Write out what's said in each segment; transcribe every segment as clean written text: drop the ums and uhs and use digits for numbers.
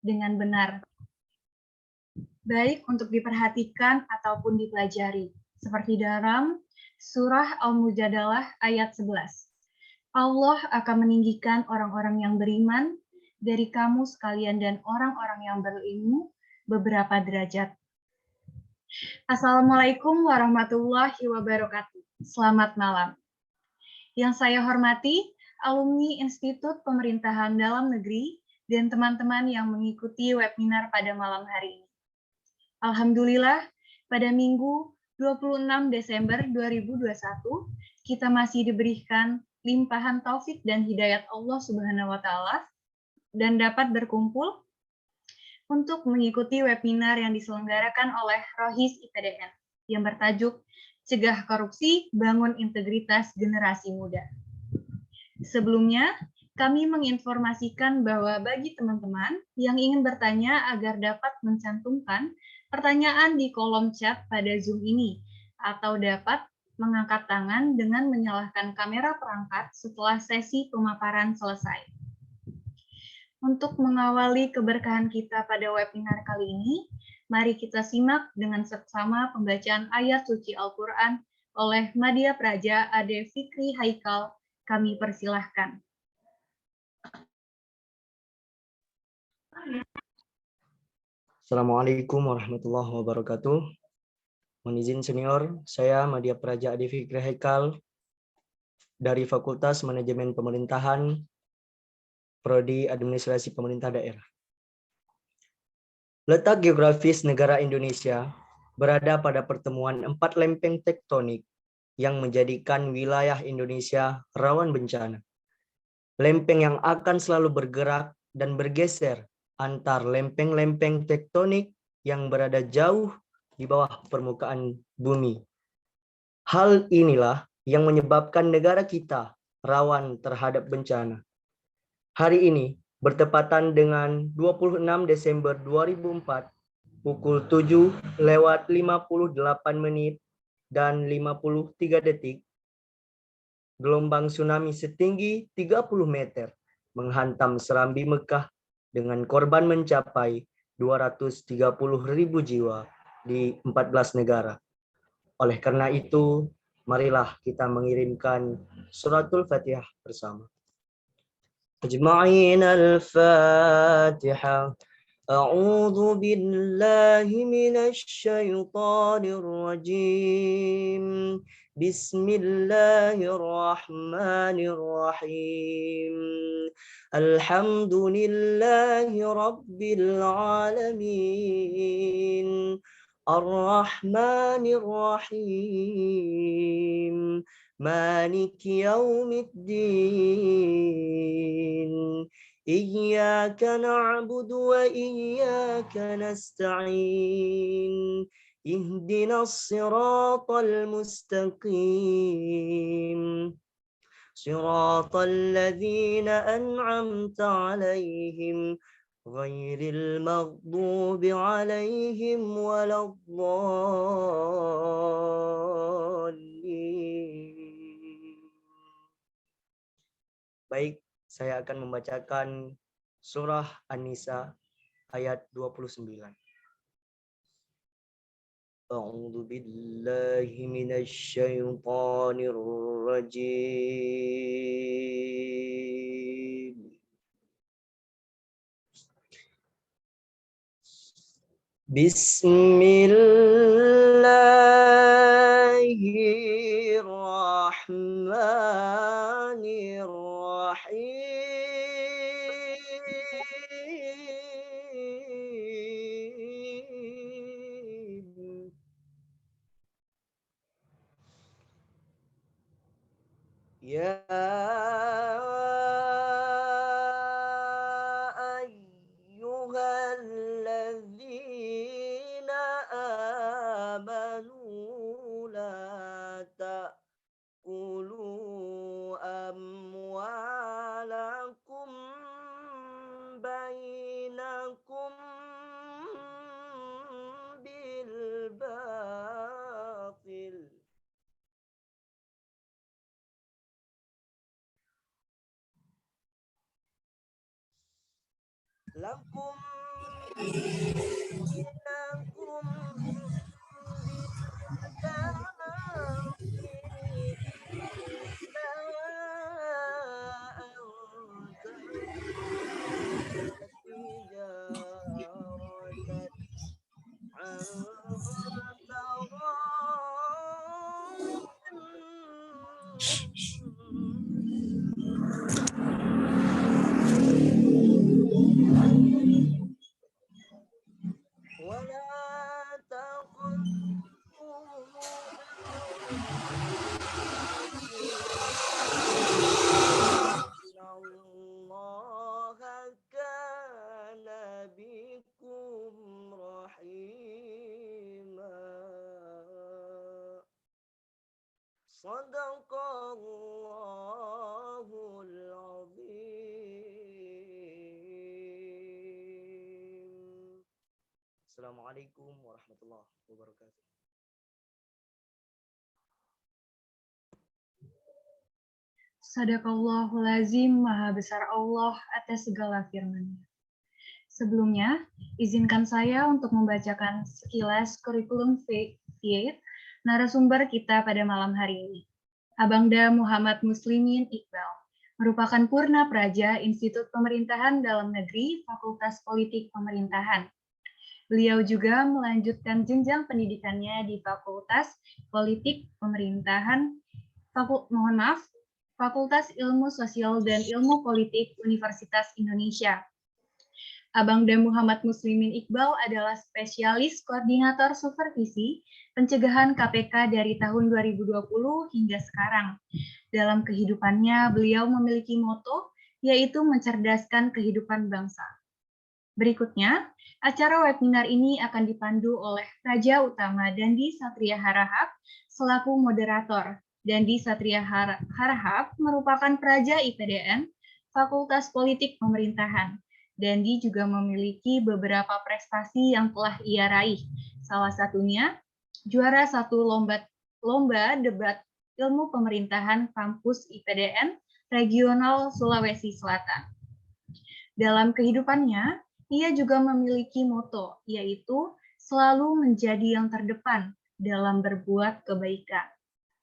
dengan benar, baik untuk diperhatikan ataupun dipelajari, seperti dalam Surah Al-Mujadalah ayat 11. Allah akan meninggikan orang-orang yang beriman dari kamu sekalian dan orang-orang yang berilmu beberapa derajat. Assalamualaikum warahmatullahi wabarakatuh. Selamat malam. Yang saya hormati, alumni Institut Pemerintahan Dalam Negeri dan teman-teman yang mengikuti webinar pada malam hari ini. Alhamdulillah, pada Minggu 26 Desember 2021, kita masih diberikan limpahan taufik dan hidayat Allah Subhanahu wa Ta'ala dan dapat berkumpul untuk mengikuti webinar yang diselenggarakan oleh Rohis IPDN yang bertajuk Cegah Korupsi, Bangun Integritas Generasi Muda. Sebelumnya, kami menginformasikan bahwa bagi teman-teman yang ingin bertanya agar dapat mencantumkan pertanyaan di kolom chat pada Zoom ini, atau dapat mengangkat tangan dengan menyalakan kamera perangkat setelah sesi pemaparan selesai. Untuk mengawali keberkahan kita pada webinar kali ini, mari kita simak dengan seksama pembacaan ayat suci Al-Quran oleh Madya Praja Ade Fikri Haikal. Kami persilahkan. Assalamualaikum warahmatullahi wabarakatuh. Mohon izin senior, saya Madya Praja Ade Fikri Haikal dari Fakultas Manajemen Pemerintahan, Prodi Administrasi Pemerintah Daerah. Letak geografis negara Indonesia berada pada pertemuan 4 lempeng tektonik yang menjadikan wilayah Indonesia rawan bencana. Lempeng yang akan selalu bergerak dan bergeser antar lempeng-lempeng tektonik yang berada jauh di bawah permukaan bumi. Hal inilah yang menyebabkan negara kita rawan terhadap bencana. Hari ini bertepatan dengan 26 Desember 2004 pukul 7:58 dan 53 detik, gelombang tsunami setinggi 30 meter menghantam Serambi Mekah dengan korban mencapai 230.000 jiwa di 14 negara. Oleh karena itu, marilah kita mengirimkan suratul Fatihah bersama. Ajma'in al-Fatihah. A'udzu billahi minasy syaithanir rajim. Bismillahirrahmanirrahim. Alhamdulillahi rabbil alamin. Ar-Rahmanir Rahim. Maliki yaumiddin. Iyyaka na'budu wa iyyaka nasta'in. Ihdinas siratal mustaqim. Siratal ladzina an'amta 'alaihim ghairil maghdubi 'alaihim waladdallin. Baik, saya akan membacakan surah An-Nisa ayat 29. A'udzu billahi minasy syaithanir rajim. Bismillahirrahmanirrahim. Ya ayyuhalladzina amanu la ta'kulu amwalakum bainakum bil batil. Lakum إنكم بالكافرين إلا أنذرتكم تجارة عن ولا تقتلوا أنفسكم إن الله كان بكم رحيما صدق الله العظيم. Assalamualaikum warahmatullahi wabarakatuh. Sadaqallahul azim, maha besar Allah atas segala firman-Nya. Sebelumnya, izinkan saya untuk membacakan sekilas kurikulum V8 narasumber kita pada malam hari ini. Abangda Muhammad Muslimin Iqbal merupakan Purna Praja Institut Pemerintahan Dalam Negeri Fakultas Politik Pemerintahan. Beliau juga melanjutkan jenjang pendidikannya di Fakultas Politik Pemerintahan, Fakultas Ilmu Sosial dan Ilmu Politik Universitas Indonesia. Abangda Muhammad Muslimin Iqbal adalah spesialis koordinator supervisi pencegahan KPK dari tahun 2020 hingga sekarang. Dalam kehidupannya, beliau memiliki moto, yaitu mencerdaskan kehidupan bangsa. Berikutnya, acara webinar ini akan dipandu oleh Praja Utama Dandi Satria Harahap selaku moderator. Dandi Satria Harahap merupakan Praja IPDN Fakultas Politik Pemerintahan. Dandi juga memiliki beberapa prestasi yang telah ia raih. Salah satunya, juara 1 lomba debat ilmu pemerintahan kampus IPDN Regional Sulawesi Selatan. Dalam kehidupannya, ia juga memiliki moto, yaitu selalu menjadi yang terdepan dalam berbuat kebaikan.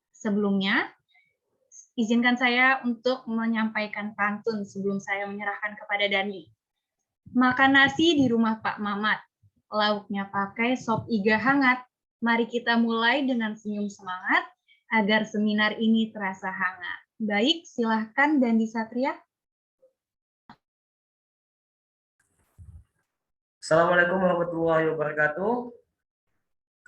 Sebelumnya, izinkan saya untuk menyampaikan pantun sebelum saya menyerahkan kepada Dandi. Makan nasi di rumah Pak Mamat, lauknya pakai sop iga hangat. Mari kita mulai dengan senyum semangat, agar seminar ini terasa hangat. Baik, silahkan Dandi Satria. Assalamualaikum warahmatullahi wabarakatuh.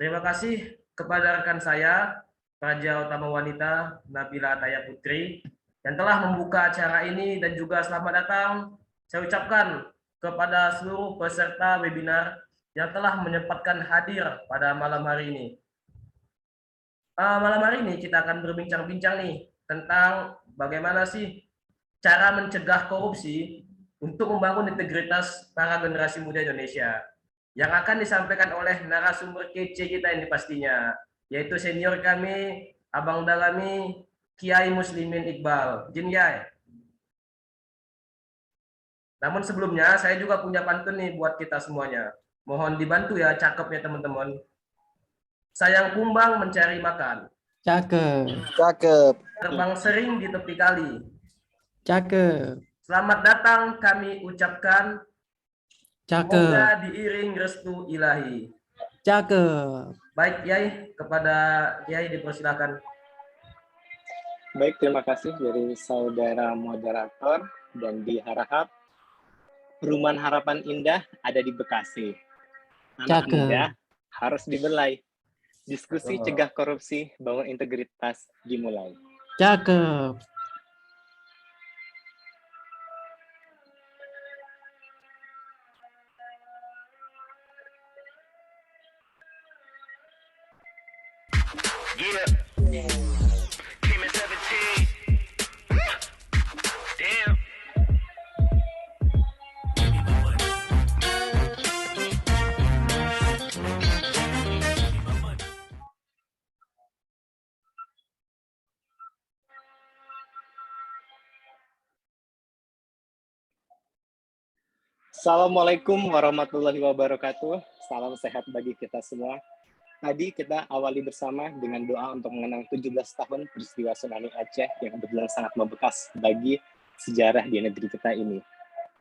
Terima kasih kepada rekan saya, Praja Utama Wanita Nabila Ataya Putri, yang telah membuka acara ini, dan juga selamat datang saya ucapkan kepada seluruh peserta webinar yang telah menyempatkan hadir pada malam hari ini. Malam hari ini kita akan berbincang-bincang nih tentang bagaimana sih cara mencegah korupsi untuk membangun integritas para generasi muda Indonesia, yang akan disampaikan oleh narasumber kece kita ini pastinya, yaitu senior kami, Abang Dalami, Kiai Muslimin Iqbal. Jin Kiai. Namun sebelumnya, saya juga punya pantun nih buat kita semuanya. Mohon dibantu ya cakepnya teman-teman. Sayang kumbang mencari makan. Cakep. Cakep. Terbang sering di tepi kali. Cakep. Selamat datang kami ucapkan. Semoga Cakep. diiring restu ilahi. Cakep. Baik, Kiai, kepada Kiai dipersilakan. Baik, terima kasih dari saudara moderator dan diharap Perumahan Harapan Indah ada di Bekasi. Anak Cakep. muda harus dibelai. Diskusi cegah korupsi, bangun integritas dimulai. Cakep. Yeah. Came at 17. Damn. Assalamualaikum warahmatullahi wabarakatuh. Salam sehat bagi kita semua. Tadi kita awali bersama dengan doa untuk mengenang 17 tahun peristiwa tsunami Aceh yang benar sangat membekas bagi sejarah di negeri kita ini.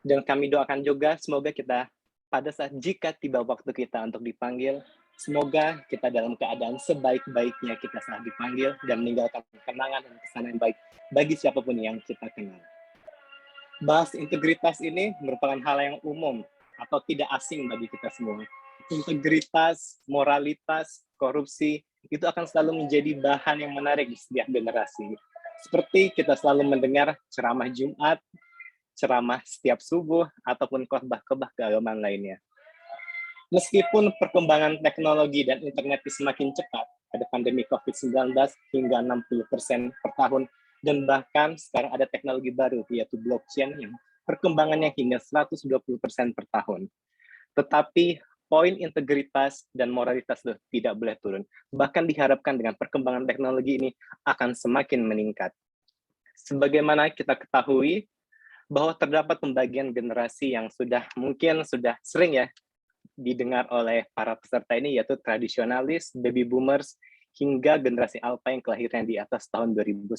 Dan kami doakan juga semoga kita pada saat jika tiba waktu kita untuk dipanggil, semoga kita dalam keadaan sebaik-baiknya kita saat dipanggil dan meninggalkan kenangan dan kesan yang baik bagi siapapun yang kita kenal. Bahas integritas ini merupakan hal yang umum atau tidak asing bagi kita semua. Integritas, moralitas, korupsi, itu akan selalu menjadi bahan yang menarik di setiap generasi. Seperti kita selalu mendengar ceramah Jumat, ceramah setiap subuh, ataupun khotbah-khotbah keagamaan lainnya. Meskipun perkembangan teknologi dan internet semakin cepat, ada pandemi COVID-19 hingga 60% per tahun, dan bahkan sekarang ada teknologi baru, yaitu blockchain yang perkembangannya hingga 120% per tahun. Tetapi poin integritas dan moralitas tidak boleh turun. Bahkan diharapkan dengan perkembangan teknologi ini akan semakin meningkat. Sebagaimana kita ketahui, bahwa terdapat pembagian generasi yang mungkin sudah sering ya didengar oleh para peserta ini, yaitu tradisionalis, baby boomers, hingga generasi alpha yang kelahiran di atas tahun 2010.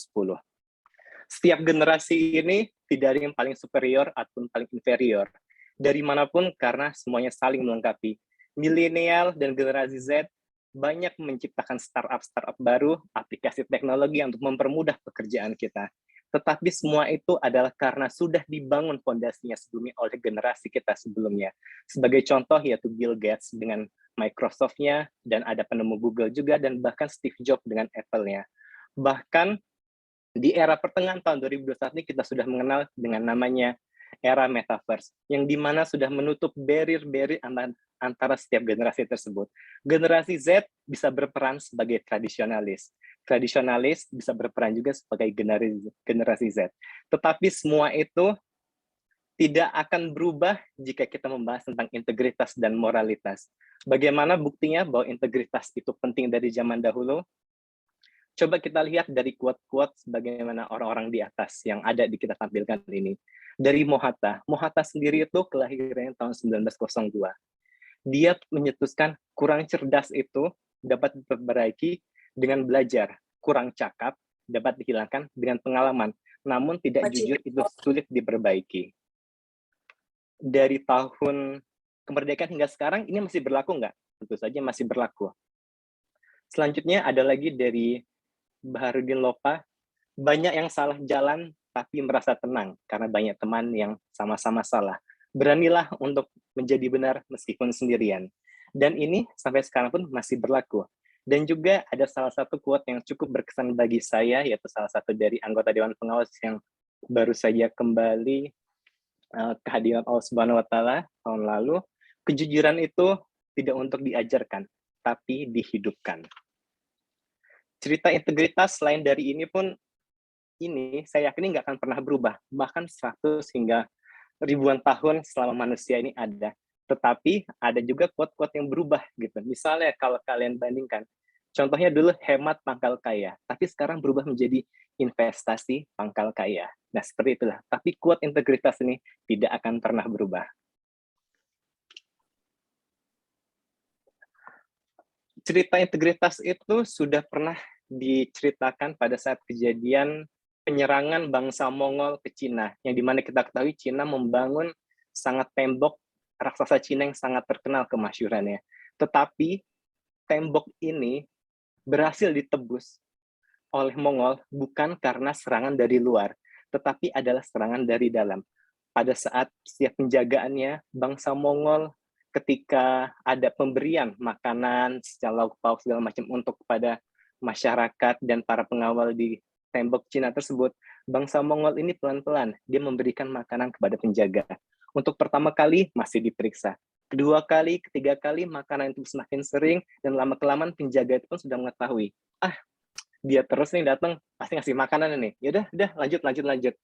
Setiap generasi ini tidak ada yang paling superior ataupun paling inferior. Dari manapun karena semuanya saling melengkapi. Milenial dan generasi Z banyak menciptakan startup baru, aplikasi teknologi untuk mempermudah pekerjaan kita. Tetapi semua itu adalah karena sudah dibangun fondasinya sebelumnya oleh generasi kita sebelumnya. Sebagai contoh yaitu Bill Gates dengan Microsoft-nya, dan ada penemu Google juga, dan bahkan Steve Jobs dengan Apple-nya. Bahkan di era pertengahan tahun 2021 ini kita sudah mengenal dengan namanya era metaverse, yang dimana sudah menutup barrier antara setiap generasi tersebut. Generasi Z bisa berperan sebagai tradisionalis bisa berperan juga sebagai generasi Z. Tetapi semua itu tidak akan berubah jika kita membahas tentang integritas dan moralitas. Bagaimana buktinya bahwa integritas itu penting dari zaman dahulu? Coba kita lihat dari quote-quote bagaimana orang-orang di atas yang ada di kita tampilkan ini. Dari Mohatta. Mohatta sendiri itu kelahirannya tahun 1902. Dia menyetuskan kurang cerdas itu dapat diperbaiki dengan belajar. Kurang cakap dapat dihilangkan dengan pengalaman. Namun tidak jujur itu sulit diperbaiki. Dari tahun kemerdekaan hingga sekarang ini masih berlaku nggak? Tentu saja masih berlaku. Selanjutnya ada lagi dari Baharudin Lopa, banyak yang salah jalan tapi merasa tenang karena banyak teman yang sama-sama salah. Beranilah untuk menjadi benar meskipun sendirian. Dan ini sampai sekarang pun masih berlaku. Dan juga ada salah satu quote yang cukup berkesan bagi saya, yaitu salah satu dari anggota Dewan Pengawas yang baru saja kembali kehadiran Allah Subhanahu wa Ta'ala tahun lalu. Kejujuran itu tidak untuk diajarkan, tapi dihidupkan. Cerita integritas selain dari ini pun, ini saya yakin nggak akan pernah berubah, bahkan 100 hingga ribuan tahun selama manusia ini ada. Tetapi ada juga quote-quote yang berubah gitu. Misalnya kalau kalian bandingkan, contohnya dulu hemat pangkal kaya, tapi sekarang berubah menjadi investasi pangkal kaya. Nah seperti itulah, tapi quote integritas ini tidak akan pernah berubah. Cerita integritas itu sudah pernah diceritakan pada saat kejadian penyerangan bangsa Mongol ke Cina, yang dimana kita ketahui Cina membangun sangat tembok raksasa Cina yang sangat terkenal kemasyhurannya. Tetapi tembok ini berhasil ditebus oleh Mongol bukan karena serangan dari luar, tetapi adalah serangan dari dalam. Pada saat siap penjagaannya, bangsa Mongol ketika ada pemberian makanan secara lauk pauk segala macam untuk kepada masyarakat dan para pengawal di tembok Cina tersebut, bangsa Mongol ini pelan-pelan dia memberikan makanan kepada penjaga. Untuk pertama kali masih diperiksa, kedua kali, ketiga kali makanan itu semakin sering, dan lama-kelamaan penjaga itu pun sudah mengetahui, dia terus nih datang pasti ngasih makanan nih. Yaudah, lanjut.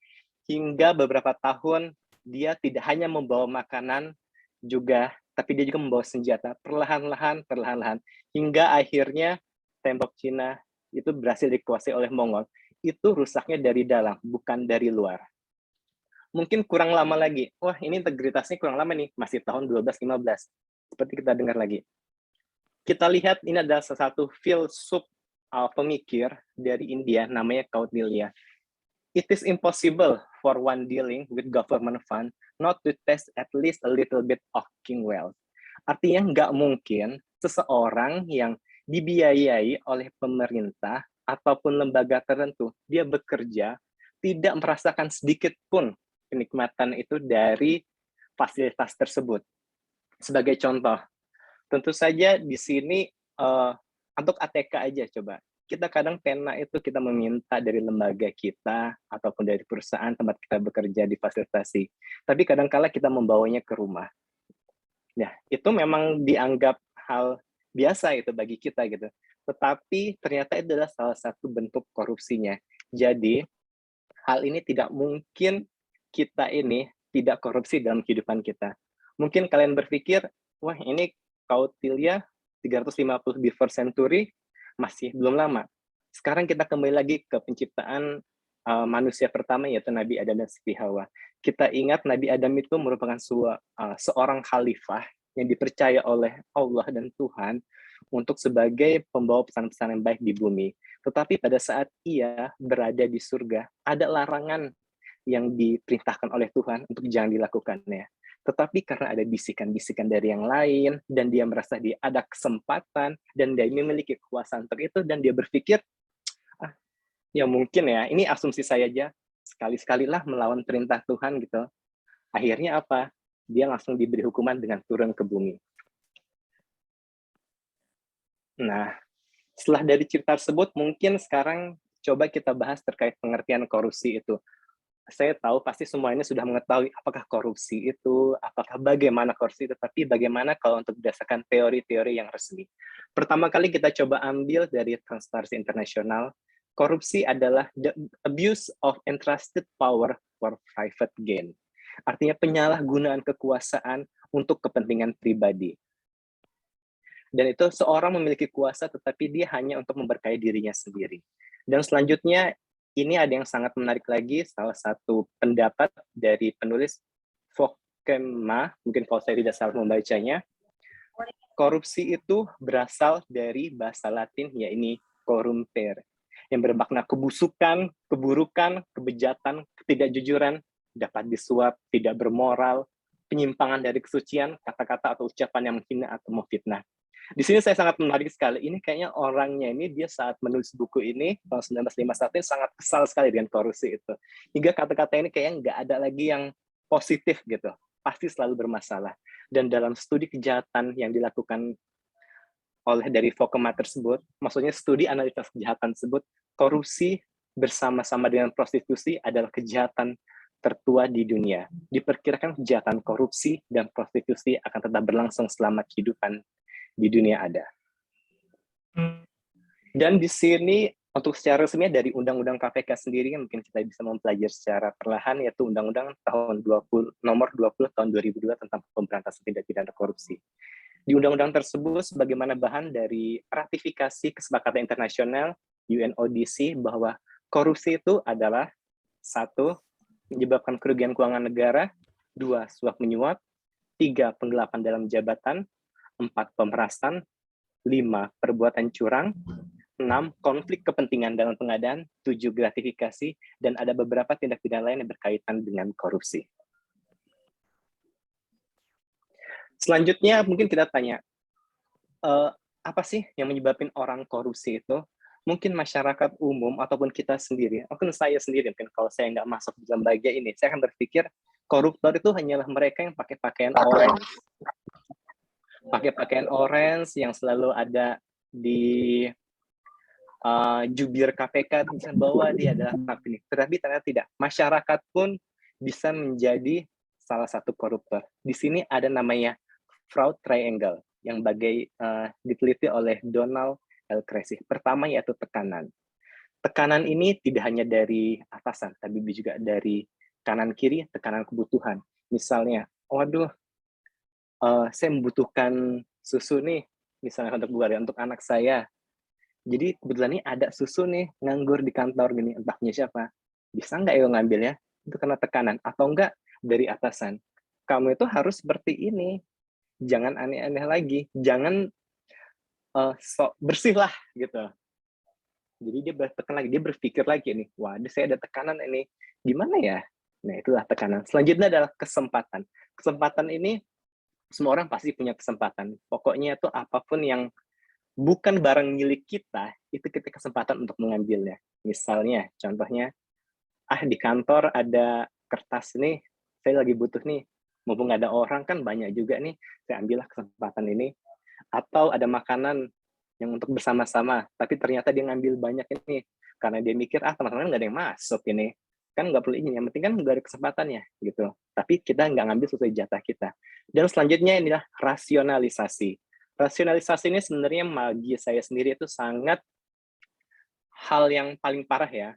Hingga beberapa tahun dia tidak hanya membawa makanan juga, tapi dia juga membawa senjata perlahan-lahan, hingga akhirnya tembok Cina itu berhasil dikuasai oleh Mongol. Itu rusaknya dari dalam, bukan dari luar. Mungkin kurang lama lagi. Wah, ini integritasnya kurang lama nih, masih tahun 12-15. Seperti kita dengar lagi. Kita lihat ini adalah salah satu filsuf pemikir dari India, namanya Kautilya. It is impossible for one dealing with government fund not to test at least a little bit of king wealth. Artinya nggak mungkin seseorang yang dibiayai oleh pemerintah ataupun lembaga tertentu, dia bekerja tidak merasakan sedikit pun kenikmatan itu dari fasilitas tersebut. Sebagai contoh, tentu saja di sini untuk ATK aja coba. Kita kadang pena itu kita meminta dari lembaga kita ataupun dari perusahaan tempat kita bekerja difasilitasi. Tapi kadang-kala kita membawanya ke rumah. Ya, itu memang dianggap hal biasa itu bagi kita gitu. Tetapi ternyata itu adalah salah satu bentuk korupsinya. Jadi hal ini tidak mungkin kita ini tidak korupsi dalam kehidupan kita. Mungkin kalian berpikir, wah ini Kautilya 350 before century masih belum lama. Sekarang kita kembali lagi ke penciptaan manusia pertama yaitu Nabi Adam dan Siti Hawa. Kita ingat Nabi Adam itu merupakan seorang khalifah yang dipercaya oleh Allah dan Tuhan untuk sebagai pembawa pesan-pesan yang baik di bumi. Tetapi pada saat ia berada di surga, ada larangan yang diperintahkan oleh Tuhan untuk jangan dilakukannya. Tetapi karena ada bisikan-bisikan dari yang lain, dan dia merasa dia ada kesempatan, dan dia memiliki kekuasaan untuk itu, dan dia berpikir, ya mungkin ya, ini asumsi saya aja, sekali-sekalilah melawan perintah Tuhan gitu. Akhirnya apa? Dia langsung diberi hukuman dengan turun ke bumi. Nah, setelah dari cerita tersebut, mungkin sekarang coba kita bahas terkait pengertian korupsi itu. Saya tahu pasti semua ini sudah mengetahui apakah korupsi itu, apakah bagaimana korupsi itu, tapi bagaimana kalau untuk berdasarkan teori-teori yang resmi. Pertama kali kita coba ambil dari Transparency International, korupsi adalah the abuse of entrusted power for private gain. Artinya penyalahgunaan kekuasaan untuk kepentingan pribadi. Dan itu seorang memiliki kuasa tetapi dia hanya untuk memberkahi dirinya sendiri. Dan selanjutnya, ini ada yang sangat menarik lagi, salah satu pendapat dari penulis Vokema, mungkin kalau saya tidak salah membacanya, korupsi itu berasal dari bahasa Latin, yaitu corrumpere, yang bermakna kebusukan, keburukan, kebejatan, ketidakjujuran, dapat disuap, tidak bermoral, penyimpangan dari kesucian, kata-kata atau ucapan yang menghina atau memfitnah. Di sini saya sangat menarik sekali. Ini kayaknya orangnya ini dia saat menulis buku ini tahun 1951 sangat kesal sekali dengan korupsi itu. Hingga kata-kata ini kayaknya nggak ada lagi yang positif gitu. Pasti selalu bermasalah. Dan dalam studi kejahatan yang dilakukan oleh dari Vokema tersebut, maksudnya studi analisis kejahatan tersebut, korupsi bersama-sama dengan prostitusi adalah kejahatan tertua di dunia. Diperkirakan kejahatan korupsi dan prostitusi akan tetap berlangsung selama kehidupan di dunia ada. Dan di sini untuk secara resmi dari Undang-Undang KPK sendiri mungkin kita bisa mempelajari secara perlahan yaitu Undang-Undang nomor 20 tahun 2002 tentang pemberantasan tindak pidana korupsi. Di undang-undang tersebut sebagaimana bahan dari ratifikasi kesepakatan internasional UNODC bahwa korupsi itu adalah 1. menyebabkan kerugian keuangan negara, 2. suap menyuap, 3. penggelapan dalam jabatan, 4. pemerasan, 5. perbuatan curang, 6. konflik kepentingan dalam pengadaan, 7. gratifikasi, dan ada beberapa tindak pidana lain yang berkaitan dengan korupsi. Selanjutnya mungkin kita tanya, apa sih yang menyebabkan orang korupsi itu? Mungkin masyarakat umum ataupun kita sendiri, ataupun saya sendiri, mungkin kalau saya nggak masuk di lembaga ini, saya akan berpikir koruptor itu hanyalah mereka yang pakai pakaian orange. Pakai pakaian orange yang selalu ada di jubir KPK, bisa bahwa dia adalah napi. Tetapi ternyata tidak. Masyarakat pun bisa menjadi salah satu koruptor. Di sini ada namanya fraud triangle yang diteliti oleh Donald L. Creasy. Pertama yaitu tekanan. Tekanan ini tidak hanya dari atasan, tapi juga dari kanan kiri, tekanan kebutuhan. Misalnya, waduh, saya membutuhkan susu nih, misalnya untuk anak saya. Jadi kebetulan nih ada susu nih nganggur di kantor gini, entah punya siapa. Bisa nggak ya ngambilnya? itu karena tekanan, atau enggak dari atasan. Kamu itu harus seperti ini, jangan aneh-aneh lagi, jangan sok bersih lah gitu. Jadi dia bertekan lagi, dia berpikir lagi nih, waduh saya ada tekanan ini, gimana ya? Nah itulah tekanan. Selanjutnya adalah kesempatan. Kesempatan ini semua orang pasti punya kesempatan. Pokoknya itu apapun yang bukan barang milik kita, itu kita kesempatan untuk mengambilnya. Misalnya, contohnya, di kantor ada kertas nih, saya lagi butuh nih, mumpung ada orang kan banyak juga nih, saya ambillah kesempatan ini. Atau ada makanan yang untuk bersama-sama, tapi ternyata dia ngambil banyak ini, karena dia mikir, teman-teman nggak ada yang masuk ini, kan nggak perlu ini, yang penting kan nggak ada kesempatannya, gitu. Tapi kita nggak ngambil sesuai jatah kita. Dan selanjutnya inilah rasionalisasi. Rasionalisasi ini sebenarnya bagi saya sendiri itu sangat hal yang paling parah ya.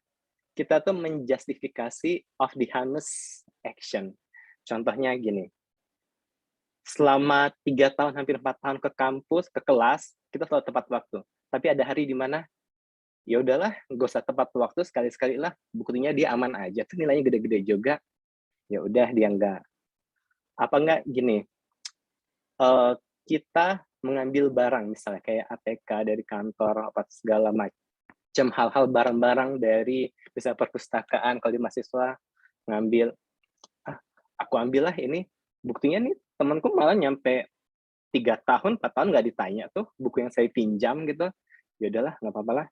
Kita tuh menjustifikasi of the heinous action. Contohnya gini, selama 3 tahun, hampir 4 tahun ke kampus, ke kelas, kita selalu tepat waktu. Tapi ada hari di mana, ya udahlah, nggak usah tepat waktu, sekali-sekali lah, buktinya dia aman aja, tuh nilainya gede-gede juga, ya udah dia nggak. Apa nggak gini, kita mengambil barang, misalnya kayak ATK dari kantor, apa segala macam hal-hal barang-barang dari bisa perpustakaan, kalau di mahasiswa ngambil, aku ambillah ini, buktinya nih temanku malah nyampe 3 tahun, 4 tahun nggak ditanya tuh buku yang saya pinjam gitu, ya udahlah nggak apa-apa lah.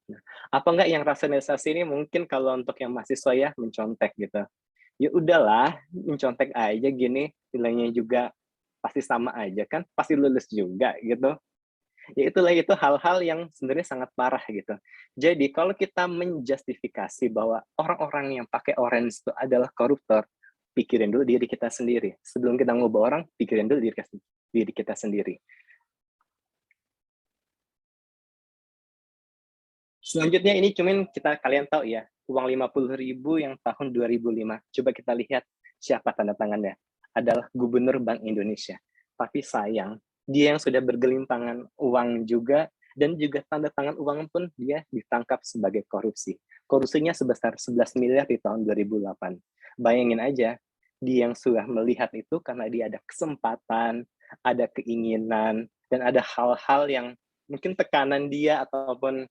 Nah, apa nggak yang rasionalisasi ini mungkin kalau untuk yang mahasiswa ya mencontek gitu, ya udahlah mencontek aja gini, nilainya juga pasti sama aja kan, pasti lulus juga gitu. Ya itulah, itu hal-hal yang sebenarnya sangat parah gitu. Jadi kalau kita menjustifikasi bahwa orang-orang yang pakai orange itu adalah koruptor, pikirin dulu diri kita sendiri. Sebelum kita ngubah orang, pikirin dulu diri kita sendiri. Selanjutnya ini cuman kalian tahu ya, uang 50.000 yang tahun 2005. Coba kita lihat siapa tanda tangannya. Adalah Gubernur Bank Indonesia. Tapi sayang, dia yang sudah bergelimpangan uang juga, dan juga tanda tangan uang pun dia ditangkap sebagai korupsi. Korupsinya sebesar 11 miliar di tahun 2008. Bayangin aja, dia yang sudah melihat itu karena dia ada kesempatan, ada keinginan, dan ada hal-hal yang mungkin tekanan dia ataupun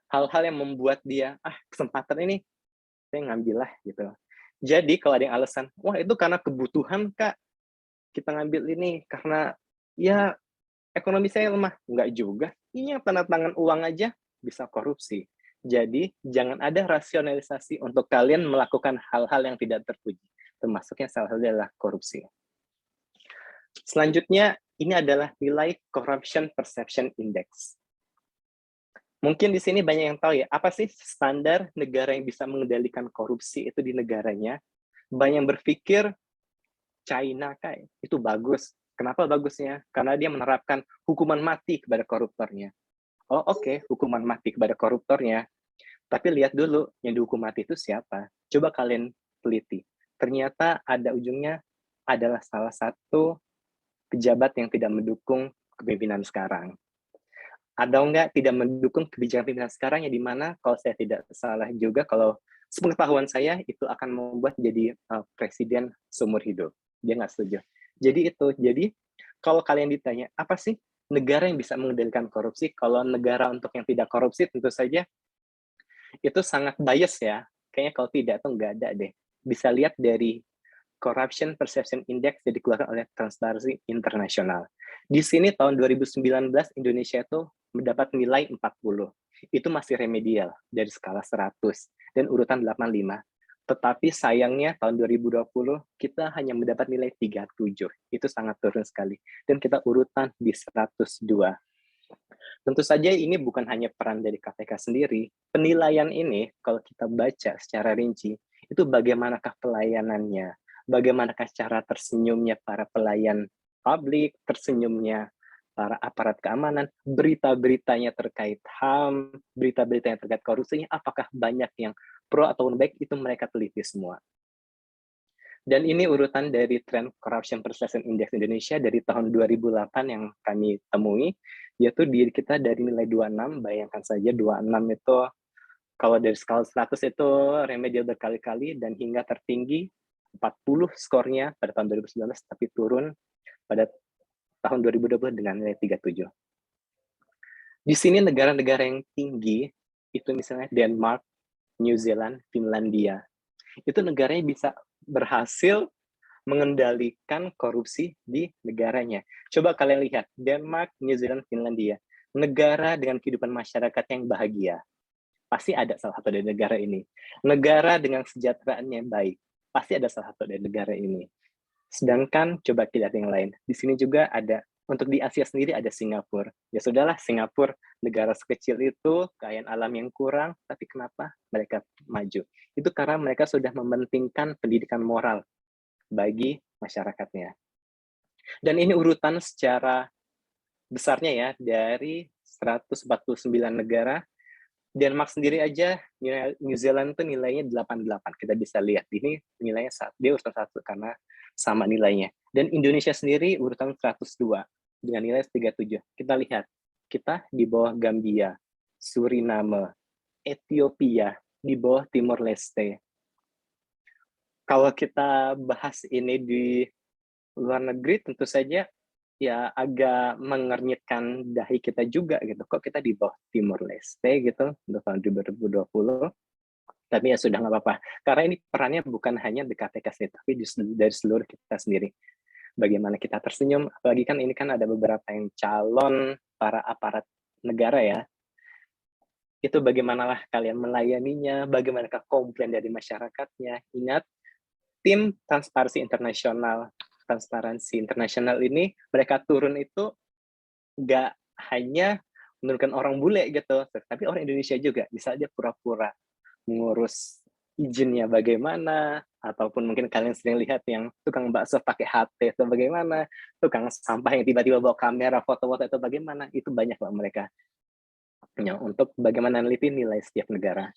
hal-hal yang membuat dia, kesempatan ini saya ngambil lah gitu. Jadi kalau ada yang alasan, wah itu karena kebutuhan Kak, kita ngambil ini karena ya ekonomi saya lemah. Enggak juga, ini yang tanda tangan uang aja bisa korupsi. Jadi jangan ada rasionalisasi untuk kalian melakukan hal-hal yang tidak terpuji. Termasuknya salah satunya adalah korupsi. Selanjutnya, ini adalah nilai Corruption Perception Index. Mungkin di sini banyak yang tahu ya, apa sih standar negara yang bisa mengendalikan korupsi itu di negaranya. Banyak yang berpikir, China kayak itu bagus. Kenapa bagusnya? Karena dia menerapkan hukuman mati kepada koruptornya. Oh oke, hukuman mati kepada koruptornya. Tapi lihat dulu, yang dihukum mati itu siapa? Coba kalian teliti. Ternyata ada ujungnya adalah salah satu pejabat yang tidak mendukung kepemimpinan sekarang. Ada enggak tidak mendukung kebijakan pimpinan sekarang, yang dimana kalau saya tidak salah juga, kalau sepengetahuan saya itu akan membuat jadi presiden seumur hidup. Dia nggak setuju. Jadi kalau kalian ditanya, apa sih negara yang bisa mengendalikan korupsi? Kalau negara untuk yang tidak korupsi tentu saja itu sangat bias ya. Kayaknya kalau tidak tuh nggak ada deh. Bisa lihat dari Corruption Perception Index yang dikeluarkan oleh Transparency International. Di sini tahun 2019 Indonesia itu mendapat nilai 40. Itu masih remedial dari skala 100 dan urutan 85. Tetapi sayangnya tahun 2020 kita hanya mendapat nilai 37. Itu sangat turun sekali. Dan kita urutan di 102. Tentu saja ini bukan hanya peran dari KPK sendiri. Penilaian ini kalau kita baca secara rinci, itu bagaimanakah pelayanannya, bagaimanakah cara tersenyumnya para pelayan publik, tersenyumnya para aparat keamanan, berita-beritanya terkait HAM, berita-beritanya terkait korupsinya, apakah banyak yang pro ataupun baik, itu mereka teliti semua. Dan ini urutan dari Trend Corruption Perception Index Indonesia dari tahun 2008 yang kami temui, yaitu diri kita dari nilai 26, bayangkan saja 26 itu Kalau dari skala 100 itu remedial berkali-kali dan hingga tertinggi 40 skornya pada tahun 2019, tapi turun pada tahun 2020 dengan nilai 37. Di sini negara-negara yang tinggi, itu misalnya Denmark, New Zealand, Finlandia. Itu negaranya bisa berhasil mengendalikan korupsi di negaranya. Coba kalian lihat, Denmark, New Zealand, Finlandia. Negara dengan kehidupan masyarakat yang bahagia. Pasti ada salah satu dari negara ini. Negara dengan kesejahteraan yang baik. Pasti ada salah satu dari negara ini. Sedangkan coba kita lihat yang lain. Di sini juga ada, untuk di Asia sendiri ada Singapura. Ya sudahlah, Singapura negara sekecil itu, kekayaan alam yang kurang, tapi kenapa mereka maju? Itu karena mereka sudah mementingkan pendidikan moral bagi masyarakatnya. Dan ini urutan secara besarnya ya, dari 149 negara. Denmark sendiri aja, New Zealand itu nilainya 88. Kita bisa lihat, ini nilainya dia urutan 1 karena sama nilainya. Dan Indonesia sendiri urutan 102 dengan nilai 37. Kita lihat, kita di bawah Gambia, Suriname, Ethiopia, di bawah Timor Leste. Kalau kita bahas ini di luar negeri, tentu saja ya agak mengernyitkan dahi kita juga gitu. Kok kita di bawah Timor Leste gitu untuk tahun 2020. Tapi ya sudah nggak apa-apa. Karena ini perannya bukan hanya di KPK sendiri, tapi dari seluruh kita sendiri. Bagaimana kita tersenyum, apalagi kan ini kan ada beberapa yang calon para aparat negara ya. Itu bagaimanalah kalian melayaninya, bagaimanakah komplain dari masyarakatnya. Ingat, tim Transparansi Internasional ini mereka turun itu nggak hanya menurunkan orang bule gitu, tapi orang Indonesia juga bisa aja pura-pura mengurus izinnya bagaimana, ataupun mungkin kalian sering lihat yang tukang bakso pakai HT itu bagaimana, tukang sampah yang tiba-tiba bawa kamera foto-foto itu bagaimana, itu banyak lah mereka ya, untuk bagaimana meneliti nilai setiap negara.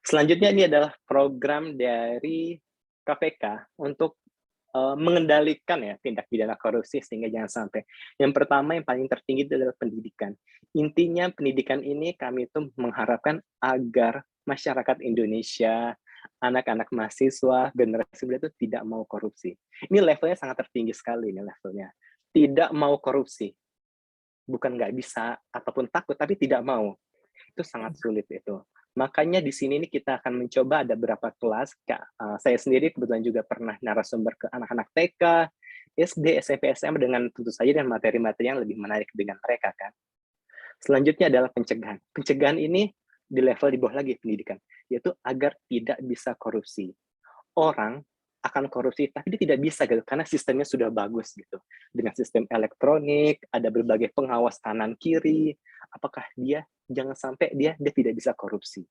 Selanjutnya ini adalah program dari KPK untuk mengendalikan ya tindak pidana korupsi sehingga jangan sampai. Yang pertama yang paling tertinggi itu adalah pendidikan. Intinya pendidikan ini kami itu mengharapkan agar masyarakat Indonesia, anak-anak mahasiswa, generasi muda itu tidak mau korupsi. Ini levelnya sangat tertinggi sekali ini levelnya. Tidak mau korupsi. Bukan nggak bisa ataupun takut, tapi tidak mau. Itu sangat sulit itu. Makanya di sini ini kita akan mencoba ada beberapa kelas. Saya sendiri kebetulan juga pernah narasumber ke anak-anak TK, SD, SMP, SMA dengan tentu saja dengan materi-materi yang lebih menarik dengan mereka kan. Selanjutnya adalah pencegahan. Pencegahan ini di level di bawah lagi pendidikan, yaitu agar tidak bisa korupsi. Orang akan korupsi, tapi dia tidak bisa gitu, karena sistemnya sudah bagus gitu. Dengan sistem elektronik, ada berbagai pengawas kanan kiri, apakah dia jangan sampai dia tidak bisa korupsi.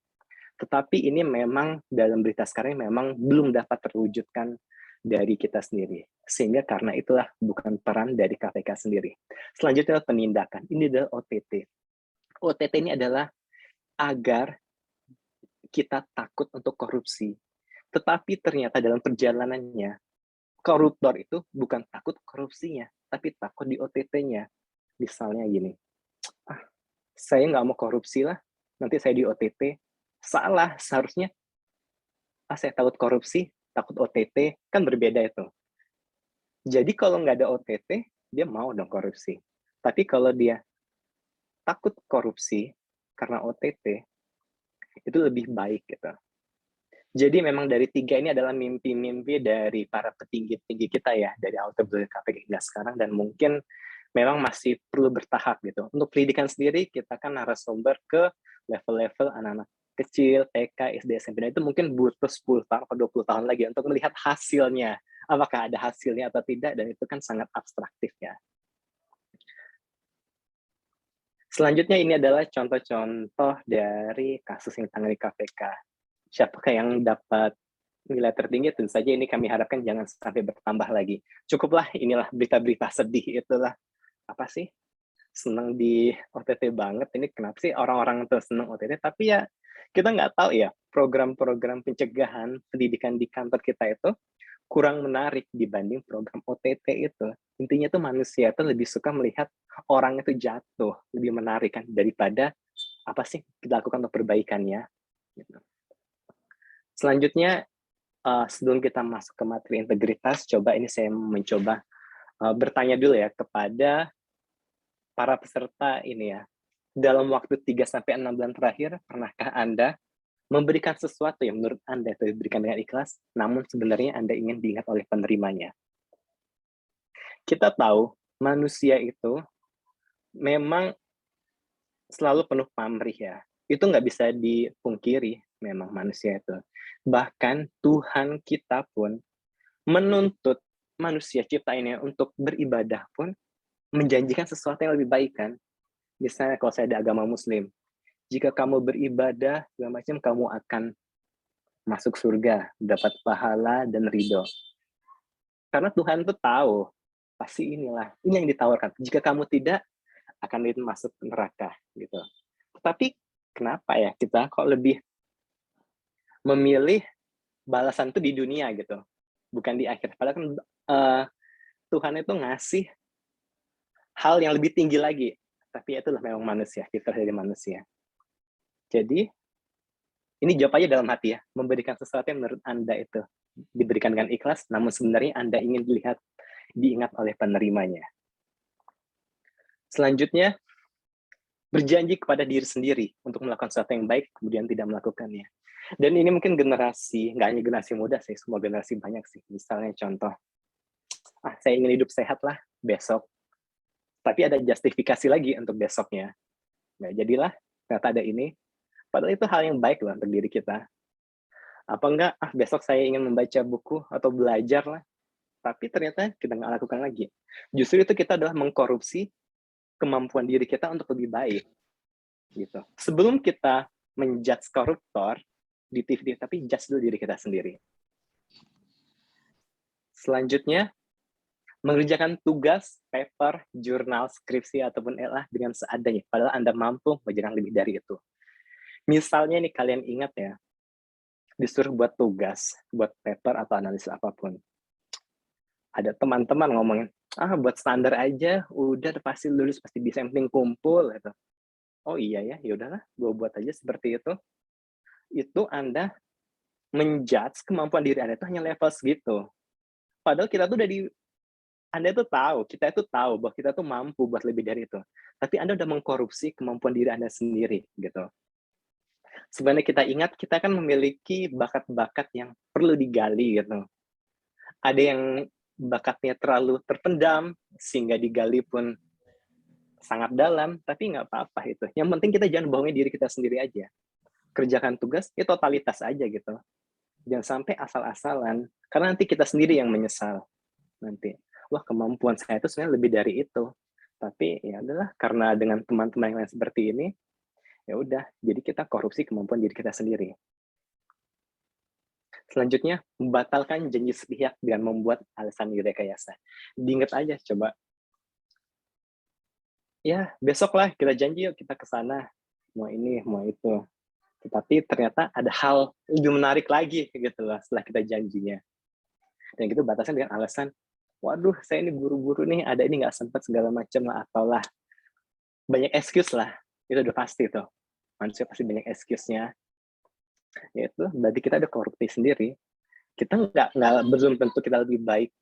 Tetapi ini memang dalam berita sekarang memang belum dapat terwujudkan dari kita sendiri. Sehingga karena itulah bukan peran dari KPK sendiri. Selanjutnya penindakan. Ini adalah OTT. OTT ini adalah agar kita takut untuk korupsi. Tetapi ternyata dalam perjalanannya, koruptor itu bukan takut korupsinya, tapi takut di OTT-nya. Misalnya gini, saya nggak mau korupsi lah, nanti saya di OTT. Salah, seharusnya saya takut korupsi, takut OTT, kan berbeda itu. Jadi kalau nggak ada OTT, dia mau dong korupsi. Tapi kalau dia takut korupsi karena OTT, itu lebih baik gitu. Jadi memang dari 3 ini adalah mimpi-mimpi dari para petinggi-tinggi kita ya, dari awal KPK hingga sekarang, dan mungkin memang masih perlu bertahap gitu. Untuk pendidikan sendiri, kita kan narasumber ke level-level anak-anak kecil, TK, SD, SMP, dan itu mungkin butuh 10 tahun atau 20 tahun lagi untuk melihat hasilnya. Apakah ada hasilnya atau tidak, dan itu kan sangat abstraktif ya. Selanjutnya ini adalah contoh-contoh dari kasus yang ditangani KPK. Siapakah yang dapat nilai tertinggi? Tentu saja ini kami harapkan jangan sampai bertambah lagi. Cukuplah inilah berita-berita sedih itulah. Apa sih? Senang di OTT banget. Ini kenapa sih orang-orang tuh senang OTT? Tapi ya kita nggak tahu ya, program-program pencegahan pendidikan di kantor kita itu kurang menarik dibanding program OTT itu. Intinya tuh manusia tuh lebih suka melihat orang itu jatuh, lebih menarik kan daripada apa sih kita lakukan untuk perbaikannya. Gitu. Selanjutnya, sebelum kita masuk ke materi integritas, coba ini saya mencoba bertanya dulu ya kepada para peserta ini ya. Dalam waktu 3-6 bulan terakhir, pernahkah Anda memberikan sesuatu yang menurut Anda itu diberikan dengan ikhlas, namun sebenarnya Anda ingin diingat oleh penerimanya? Kita tahu manusia itu memang selalu penuh pamrih ya. Itu nggak bisa dipungkiri memang manusia itu. Bahkan Tuhan kita pun menuntut manusia ciptainnya untuk beribadah pun menjanjikan sesuatu yang lebih baik kan. Misalnya kalau saya di agama Muslim, jika kamu beribadah segala macam, kamu akan masuk surga, dapat pahala dan ridho. Karena Tuhan tuh tahu, pasti ini yang ditawarkan. Jika kamu tidak, akan masuk neraka gitu. Tapi kenapa ya kita kok lebih memilih balasan itu di dunia gitu, bukan di akhir. Padahal kan Tuhan itu ngasih hal yang lebih tinggi lagi. Tapi itulah memang manusia, fitrah dari manusia. Jadi, ini jawabannya dalam hati ya, memberikan sesuatu yang menurut Anda itu diberikan dengan ikhlas, namun sebenarnya Anda ingin diingat oleh penerimanya. Selanjutnya, berjanji kepada diri sendiri untuk melakukan sesuatu yang baik, kemudian tidak melakukannya. Dan ini mungkin generasi, nggak hanya generasi muda sih, semua generasi banyak sih. Misalnya contoh, saya ingin hidup sehat lah besok, tapi ada justifikasi lagi untuk besoknya. Nah, jadilah ternyata ada ini, padahal itu hal yang baik loh untuk diri kita. Apa enggak, besok saya ingin membaca buku atau belajar lah, tapi ternyata kita nggak lakukan lagi. Justru itu kita adalah mengkorupsi kemampuan diri kita untuk lebih baik. Gitu. Sebelum kita menjudge koruptor di TV, tapi judge dulu diri kita sendiri. Selanjutnya, mengerjakan tugas, paper, jurnal, skripsi, ataupun LA dengan seadanya. Padahal Anda mampu mengerjakan lebih dari itu. Misalnya nih kalian ingat ya, disuruh buat tugas, buat paper atau analisis apapun. Ada teman-teman ngomongin, buat standar aja, udah pasti lulus, pasti bisa, yang penting kumpul. Gitu. Oh iya ya, yaudahlah, gue buat aja seperti itu. Itu Anda menjudge kemampuan diri Anda itu hanya level segitu. Padahal kita tuh Anda itu tahu, kita itu tahu bahwa kita tuh mampu buat lebih dari itu. Tapi Anda udah mengkorupsi kemampuan diri Anda sendiri, gitu. Sebenarnya kita ingat, kita kan memiliki bakat-bakat yang perlu digali, gitu. Ada yang bakatnya terlalu terpendam, sehingga digali pun sangat dalam, tapi nggak apa-apa itu. Yang penting kita jangan bohongi diri kita sendiri aja. Kerjakan tugas, ya totalitas aja, gitu. Jangan sampai asal-asalan, karena nanti kita sendiri yang menyesal. Nanti. Wah, kemampuan saya itu sebenarnya lebih dari itu. Tapi ya adalah karena dengan teman-teman yang lain seperti ini, ya udah, jadi kita korupsi kemampuan diri kita sendiri. Selanjutnya, membatalkan janji sepihak dengan membuat alasan direkayasa. Diingat aja, coba. Ya, besok lah kita janji yuk kita ke sana. Mau ini, mau itu. Tetapi ternyata ada hal lebih menarik lagi gitu lah setelah kita janjinya. Dan gitu batasnya dengan alasan, waduh, saya ini buru-buru nih, ada ini nggak sempat segala macam lah, ataulah banyak excuse lah, itu udah pasti tuh. Manusia pasti banyak excuse-nya. Yaitu berarti kita ada korupsi sendiri. Kita nggak belum tentu kita lebih baik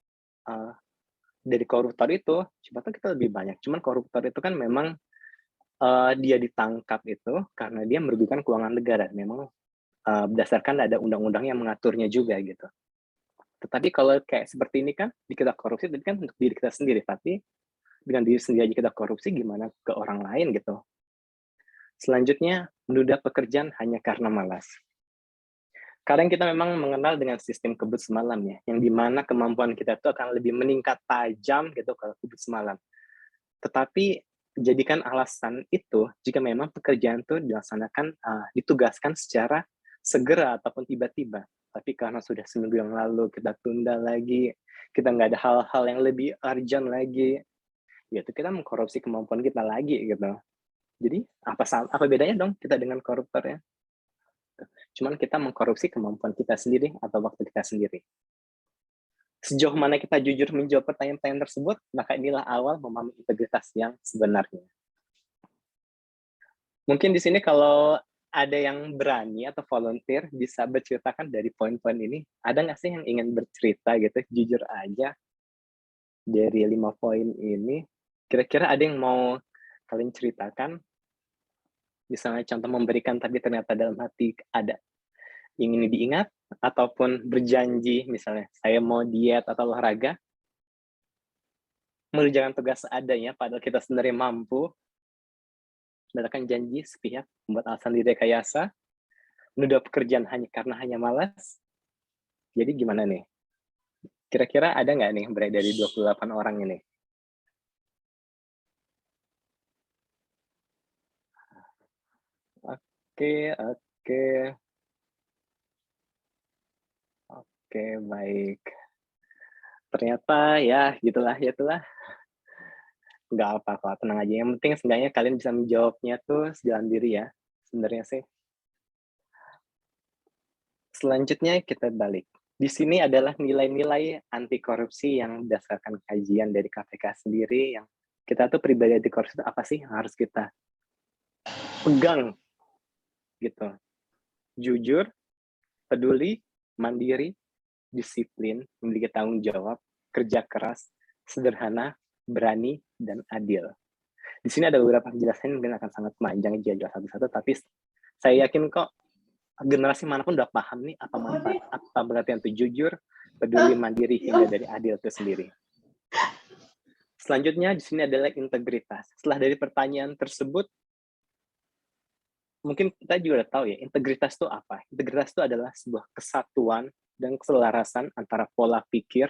dari koruptor itu, coba tuh kita lebih banyak. Cuman koruptor itu kan memang dia ditangkap itu karena dia merugikan keuangan negara. Memang berdasarkan ada undang-undang yang mengaturnya juga gitu. Tetapi kalau kayak seperti ini kan, kita korupsi itu kan untuk diri kita sendiri, tapi dengan diri sendiri aja kita korupsi, gimana ke orang lain gitu. Selanjutnya, menunda pekerjaan hanya karena malas. Kadang kita memang mengenal dengan sistem kebut semalam ya, yang dimana kemampuan kita itu akan lebih meningkat tajam gitu kalau kebut semalam. Tetapi jadikan alasan itu jika memang pekerjaan itu dilaksanakan, ditugaskan secara segera ataupun tiba-tiba. Tapi karena sudah seminggu yang lalu kita tunda lagi, kita nggak ada hal-hal yang lebih urgent lagi, yaitu kita mengkorupsi kemampuan kita lagi gitu. Jadi apa bedanya dong kita dengan koruptor ya? Cuman kita mengkorupsi kemampuan kita sendiri atau waktu kita sendiri. Sejauh mana kita jujur menjawab pertanyaan-pertanyaan tersebut, maka inilah awal memahami integritas yang sebenarnya. Mungkin di sini kalau ada yang berani atau volunteer bisa berceritakan dari poin-poin ini? Ada nggak sih yang ingin bercerita gitu? Jujur aja dari 5 poin ini. Kira-kira ada yang mau kalian ceritakan? Misalnya contoh memberikan tapi ternyata dalam hati ada ingin diingat ataupun berjanji misalnya saya mau diet atau olahraga, mengerjakan tugas seadanya padahal kita sebenarnya mampu, mendapatkan janji sepihak, membuat alasan direkayasa, menunda pekerjaan hanya malas. Jadi gimana nih? Kira-kira ada nggak nih berada dari 28 orang ini? Oke. Oke, baik. Ternyata ya gitulah. Nggak apa kok, tenang aja. Yang penting seenggaknya kalian bisa menjawabnya tuh sejalan diri ya, sebenarnya sih. Selanjutnya kita balik. Di sini adalah nilai-nilai anti korupsi yang berdasarkan kajian dari KPK sendiri yang kita tuh pribadi anti korupsi itu apa sih yang harus kita pegang gitu. Jujur, peduli, mandiri, disiplin, memiliki tanggung jawab, kerja keras, sederhana, berani, dan adil. Di sini ada beberapa penjelasan yang mungkin akan sangat panjang jelas satu-satu, tapi saya yakin kok generasi manapun udah paham nih apa manfaat, apa pengertian itu jujur, peduli, mandiri, hingga dari adil itu sendiri. Selanjutnya di sini adalah integritas. Setelah dari pertanyaan tersebut, mungkin kita juga udah tahu ya, integritas itu apa? Integritas itu adalah sebuah kesatuan dan keselarasan antara pola pikir,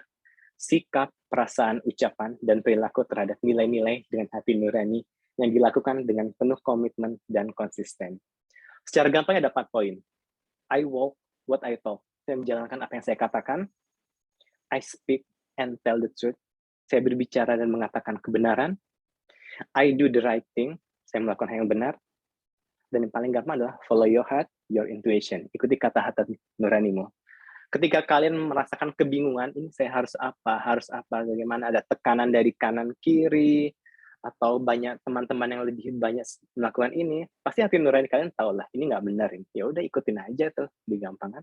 sikap, perasaan, ucapan, dan perilaku terhadap nilai-nilai dengan hati nurani yang dilakukan dengan penuh komitmen dan konsisten. Secara gampang ada 4 poin. I walk what I talk. Saya menjalankan apa yang saya katakan. I speak and tell the truth. Saya berbicara dan mengatakan kebenaran. I do the right thing. Saya melakukan hal yang benar. Dan yang paling gampang adalah follow your heart, your intuition. Ikuti kata hati nuranimu. Ketika kalian merasakan kebingungan, ini saya harus apa, bagaimana ada tekanan dari kanan kiri, atau banyak teman-teman yang lebih banyak melakukan ini, pasti hati nurani kalian tahu lah, ini nggak benar ini. Ya udah ikutin aja tuh, digampangkan.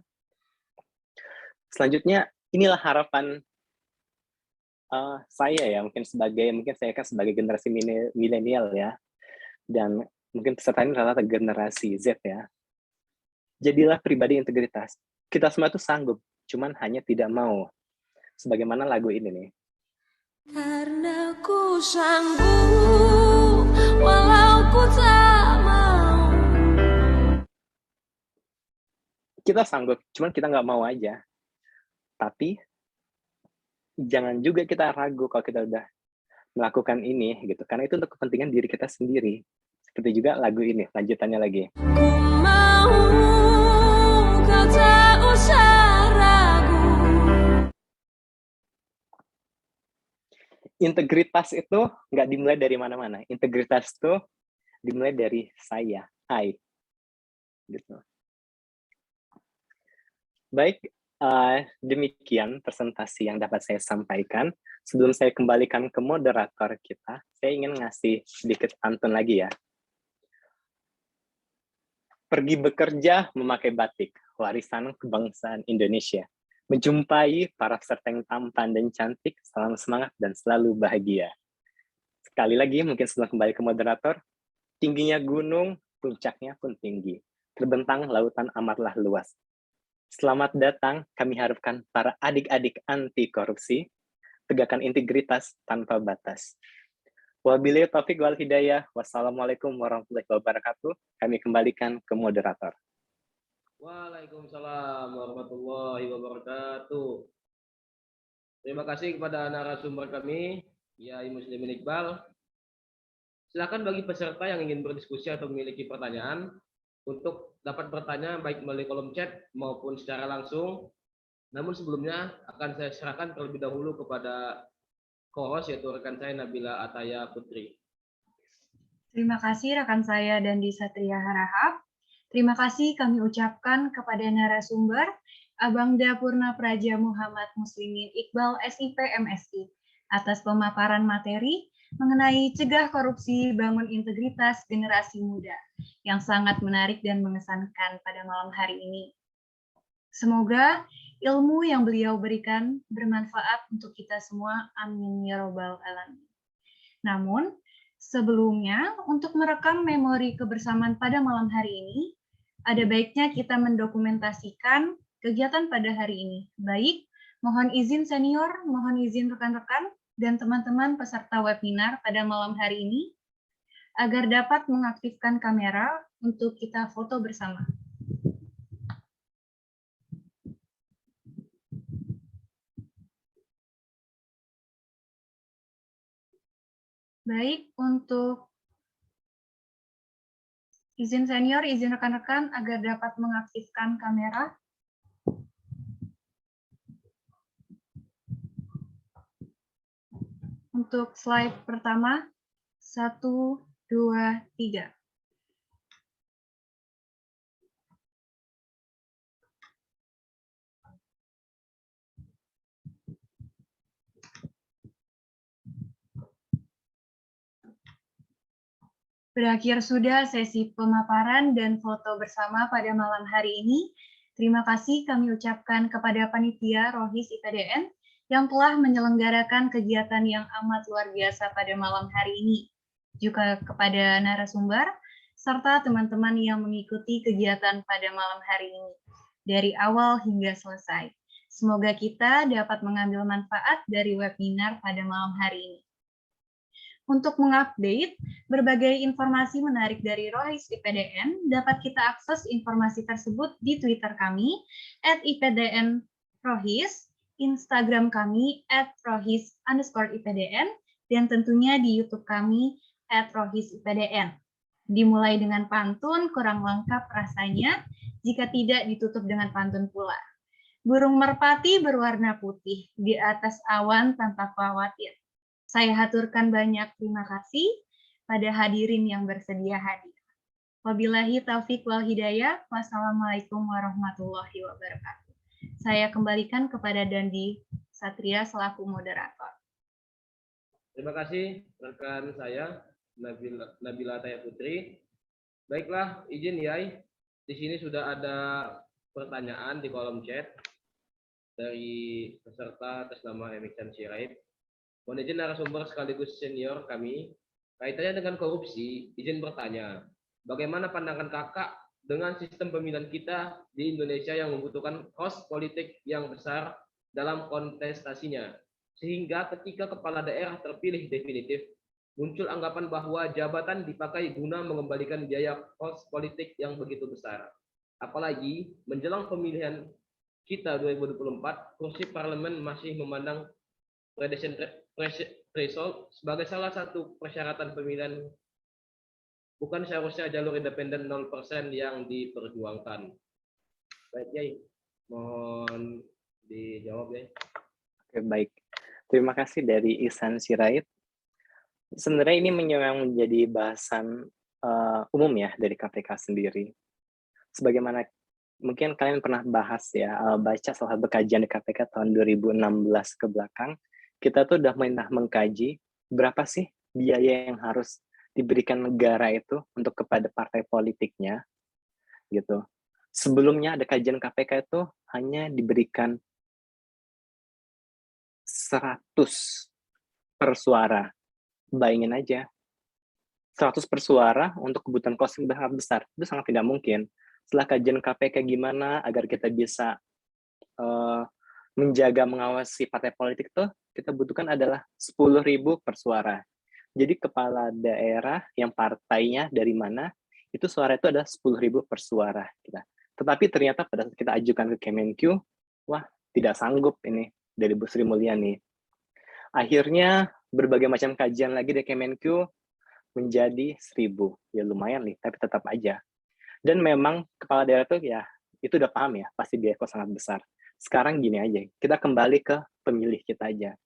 Selanjutnya, inilah harapan saya ya, mungkin saya kan sebagai generasi milenial ya, dan mungkin peserta ini rata-rata generasi Z ya. Jadilah pribadi integritas. Kita semua itu sanggup, cuman hanya tidak mau. Sebagaimana lagu ini nih. Karena ku sanggup, walau ku tak mau. Kita sanggup, cuman kita nggak mau aja. Tapi jangan juga kita ragu kalau kita udah melakukan ini gitu, karena itu untuk kepentingan diri kita sendiri. Seperti juga lagu ini, lanjutannya lagi. Ku mau, kau tak usah ragu. Integritas itu nggak dimulai dari mana-mana. Integritas itu dimulai dari saya, I. Gitu. Baik, demikian presentasi yang dapat saya sampaikan. Sebelum saya kembalikan ke moderator kita, saya ingin ngasih sedikit pantun lagi ya. Pergi bekerja memakai batik, warisan kebangsaan Indonesia. Menjumpai para peserta yang tampan dan cantik, salam semangat dan selalu bahagia. Sekali lagi, mungkin sebelum kembali ke moderator, tingginya gunung, puncaknya pun tinggi. Terbentang lautan amatlah luas. Selamat datang, kami harapkan para adik-adik anti korupsi, tegakkan integritas tanpa batas. Wabillahi taufiq wal hidayah. Wassalamualaikum warahmatullahi wabarakatuh. Kami kembalikan ke moderator. Waalaikumsalam warahmatullahi wabarakatuh. Terima kasih kepada narasumber kami, Yai Muslimin Iqbal. Silakan bagi peserta yang ingin berdiskusi atau memiliki pertanyaan untuk dapat bertanya baik melalui kolom chat maupun secara langsung. Namun sebelumnya akan saya serahkan terlebih dahulu kepada co-host yaitu rekan saya Nabila Ataya Putri. Terima kasih rekan saya Dandi Satria Harahap. Terima kasih kami ucapkan kepada narasumber Abangda Purna Praja Muhammad Muslimin Iqbal SIP MSI atas pemaparan materi mengenai cegah korupsi, bangun integritas generasi muda yang sangat menarik dan mengesankan pada malam hari ini. Semoga ilmu yang beliau berikan bermanfaat untuk kita semua. Amin ya robbal alamin. Namun, sebelumnya untuk merekam memori kebersamaan pada malam hari ini, ada baiknya kita mendokumentasikan kegiatan pada hari ini. Baik, mohon izin senior, mohon izin rekan-rekan, dan teman-teman peserta webinar pada malam hari ini, agar dapat mengaktifkan kamera untuk kita foto bersama. Baik, untuk izin senior, izin rekan-rekan agar dapat mengaktifkan kamera. Untuk slide pertama, 1, 2, 3. Berakhir sudah sesi pemaparan dan foto bersama pada malam hari ini. Terima kasih kami ucapkan kepada panitia Rohis IPDN yang telah menyelenggarakan kegiatan yang amat luar biasa pada malam hari ini. Juga kepada narasumber, serta teman-teman yang mengikuti kegiatan pada malam hari ini, dari awal hingga selesai. Semoga kita dapat mengambil manfaat dari webinar pada malam hari ini. Untuk mengupdate berbagai informasi menarik dari Rohis IPDN, dapat kita akses informasi tersebut di Twitter kami, @IPDNRohis, Instagram kami, @rohis_IPDN, dan tentunya di YouTube kami, @rohisipdn. Dimulai dengan pantun, kurang lengkap rasanya jika tidak ditutup dengan pantun pula. Burung merpati berwarna putih, di atas awan tanpa khawatir. Saya haturkan banyak terima kasih pada hadirin yang bersedia hadir. Wabillahi taufiq wal hidayah. Wassalamualaikum warahmatullahi wabarakatuh. Saya kembalikan kepada Dandi Satria selaku moderator. Terima kasih rekan saya Nabila Ataya Putri. Baiklah, izin Yai. Di sini sudah ada pertanyaan di kolom chat dari peserta atas nama Emiksan Sirait. Mohon izin narasumber sekaligus senior kami, kaitannya dengan korupsi, izin bertanya, bagaimana pandangan kakak dengan sistem pemilihan kita di Indonesia yang membutuhkan kos politik yang besar dalam kontestasinya, sehingga ketika kepala daerah terpilih definitif, muncul anggapan bahwa jabatan dipakai guna mengembalikan biaya kos politik yang begitu besar. Apalagi menjelang pemilihan kita 2024, kursi parlemen masih memandang threshold sebagai salah satu persyaratan pemilihan, bukan seharusnya jalur independen 0% yang diperjuangkan. Baik, Yai, mohon dijawab, Yai. Oke, baik. Terima kasih dari Ihsan Sirait. Sebenarnya ini memang menjadi bahasan umum ya dari KPK sendiri. Sebagaimana mungkin kalian pernah bahas ya, baca salah satu kajian di KPK tahun 2016 ke belakang, kita tuh udah mengkaji berapa sih biaya yang harus diberikan negara itu untuk kepada partai politiknya, gitu. Sebelumnya ada kajian KPK itu hanya diberikan 100 per suara. Bayangin aja, 100 per suara untuk kebutuhan kos yang sangat besar. Itu sangat tidak mungkin. Setelah kajian KPK gimana agar kita bisa menjaga mengawasi partai politik tuh, kita butuhkan adalah 10.000 per suara. Jadi kepala daerah yang partainya dari mana, itu suara itu ada 10.000 per suara. Tetapi ternyata pada saat kita ajukan ke Kemenkyu, wah tidak sanggup ini dari Bu Sri Mulyani. Akhirnya berbagai macam kajian lagi dari Kemenkyu menjadi 1.000. Ya lumayan nih, tapi tetap aja. Dan memang kepala daerah tuh ya, itu udah paham ya, pasti biaya kos sangat besar. Sekarang gini aja, kita kembali ke pemilih kita aja.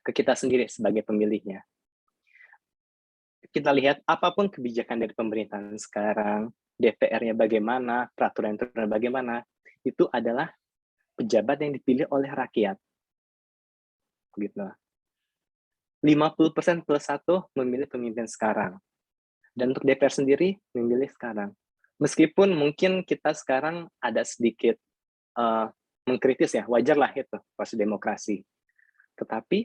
Ke kita sendiri sebagai pemilihnya. Kita lihat apapun kebijakan dari pemerintahan sekarang, DPR-nya bagaimana, peraturan bagaimana, itu adalah pejabat yang dipilih oleh rakyat. Gitu. 50% plus 1 memilih pemimpin sekarang. Dan untuk DPR sendiri memilih sekarang. Meskipun mungkin kita sekarang ada sedikit mengkritis ya, wajar lah itu proses demokrasi. Tetapi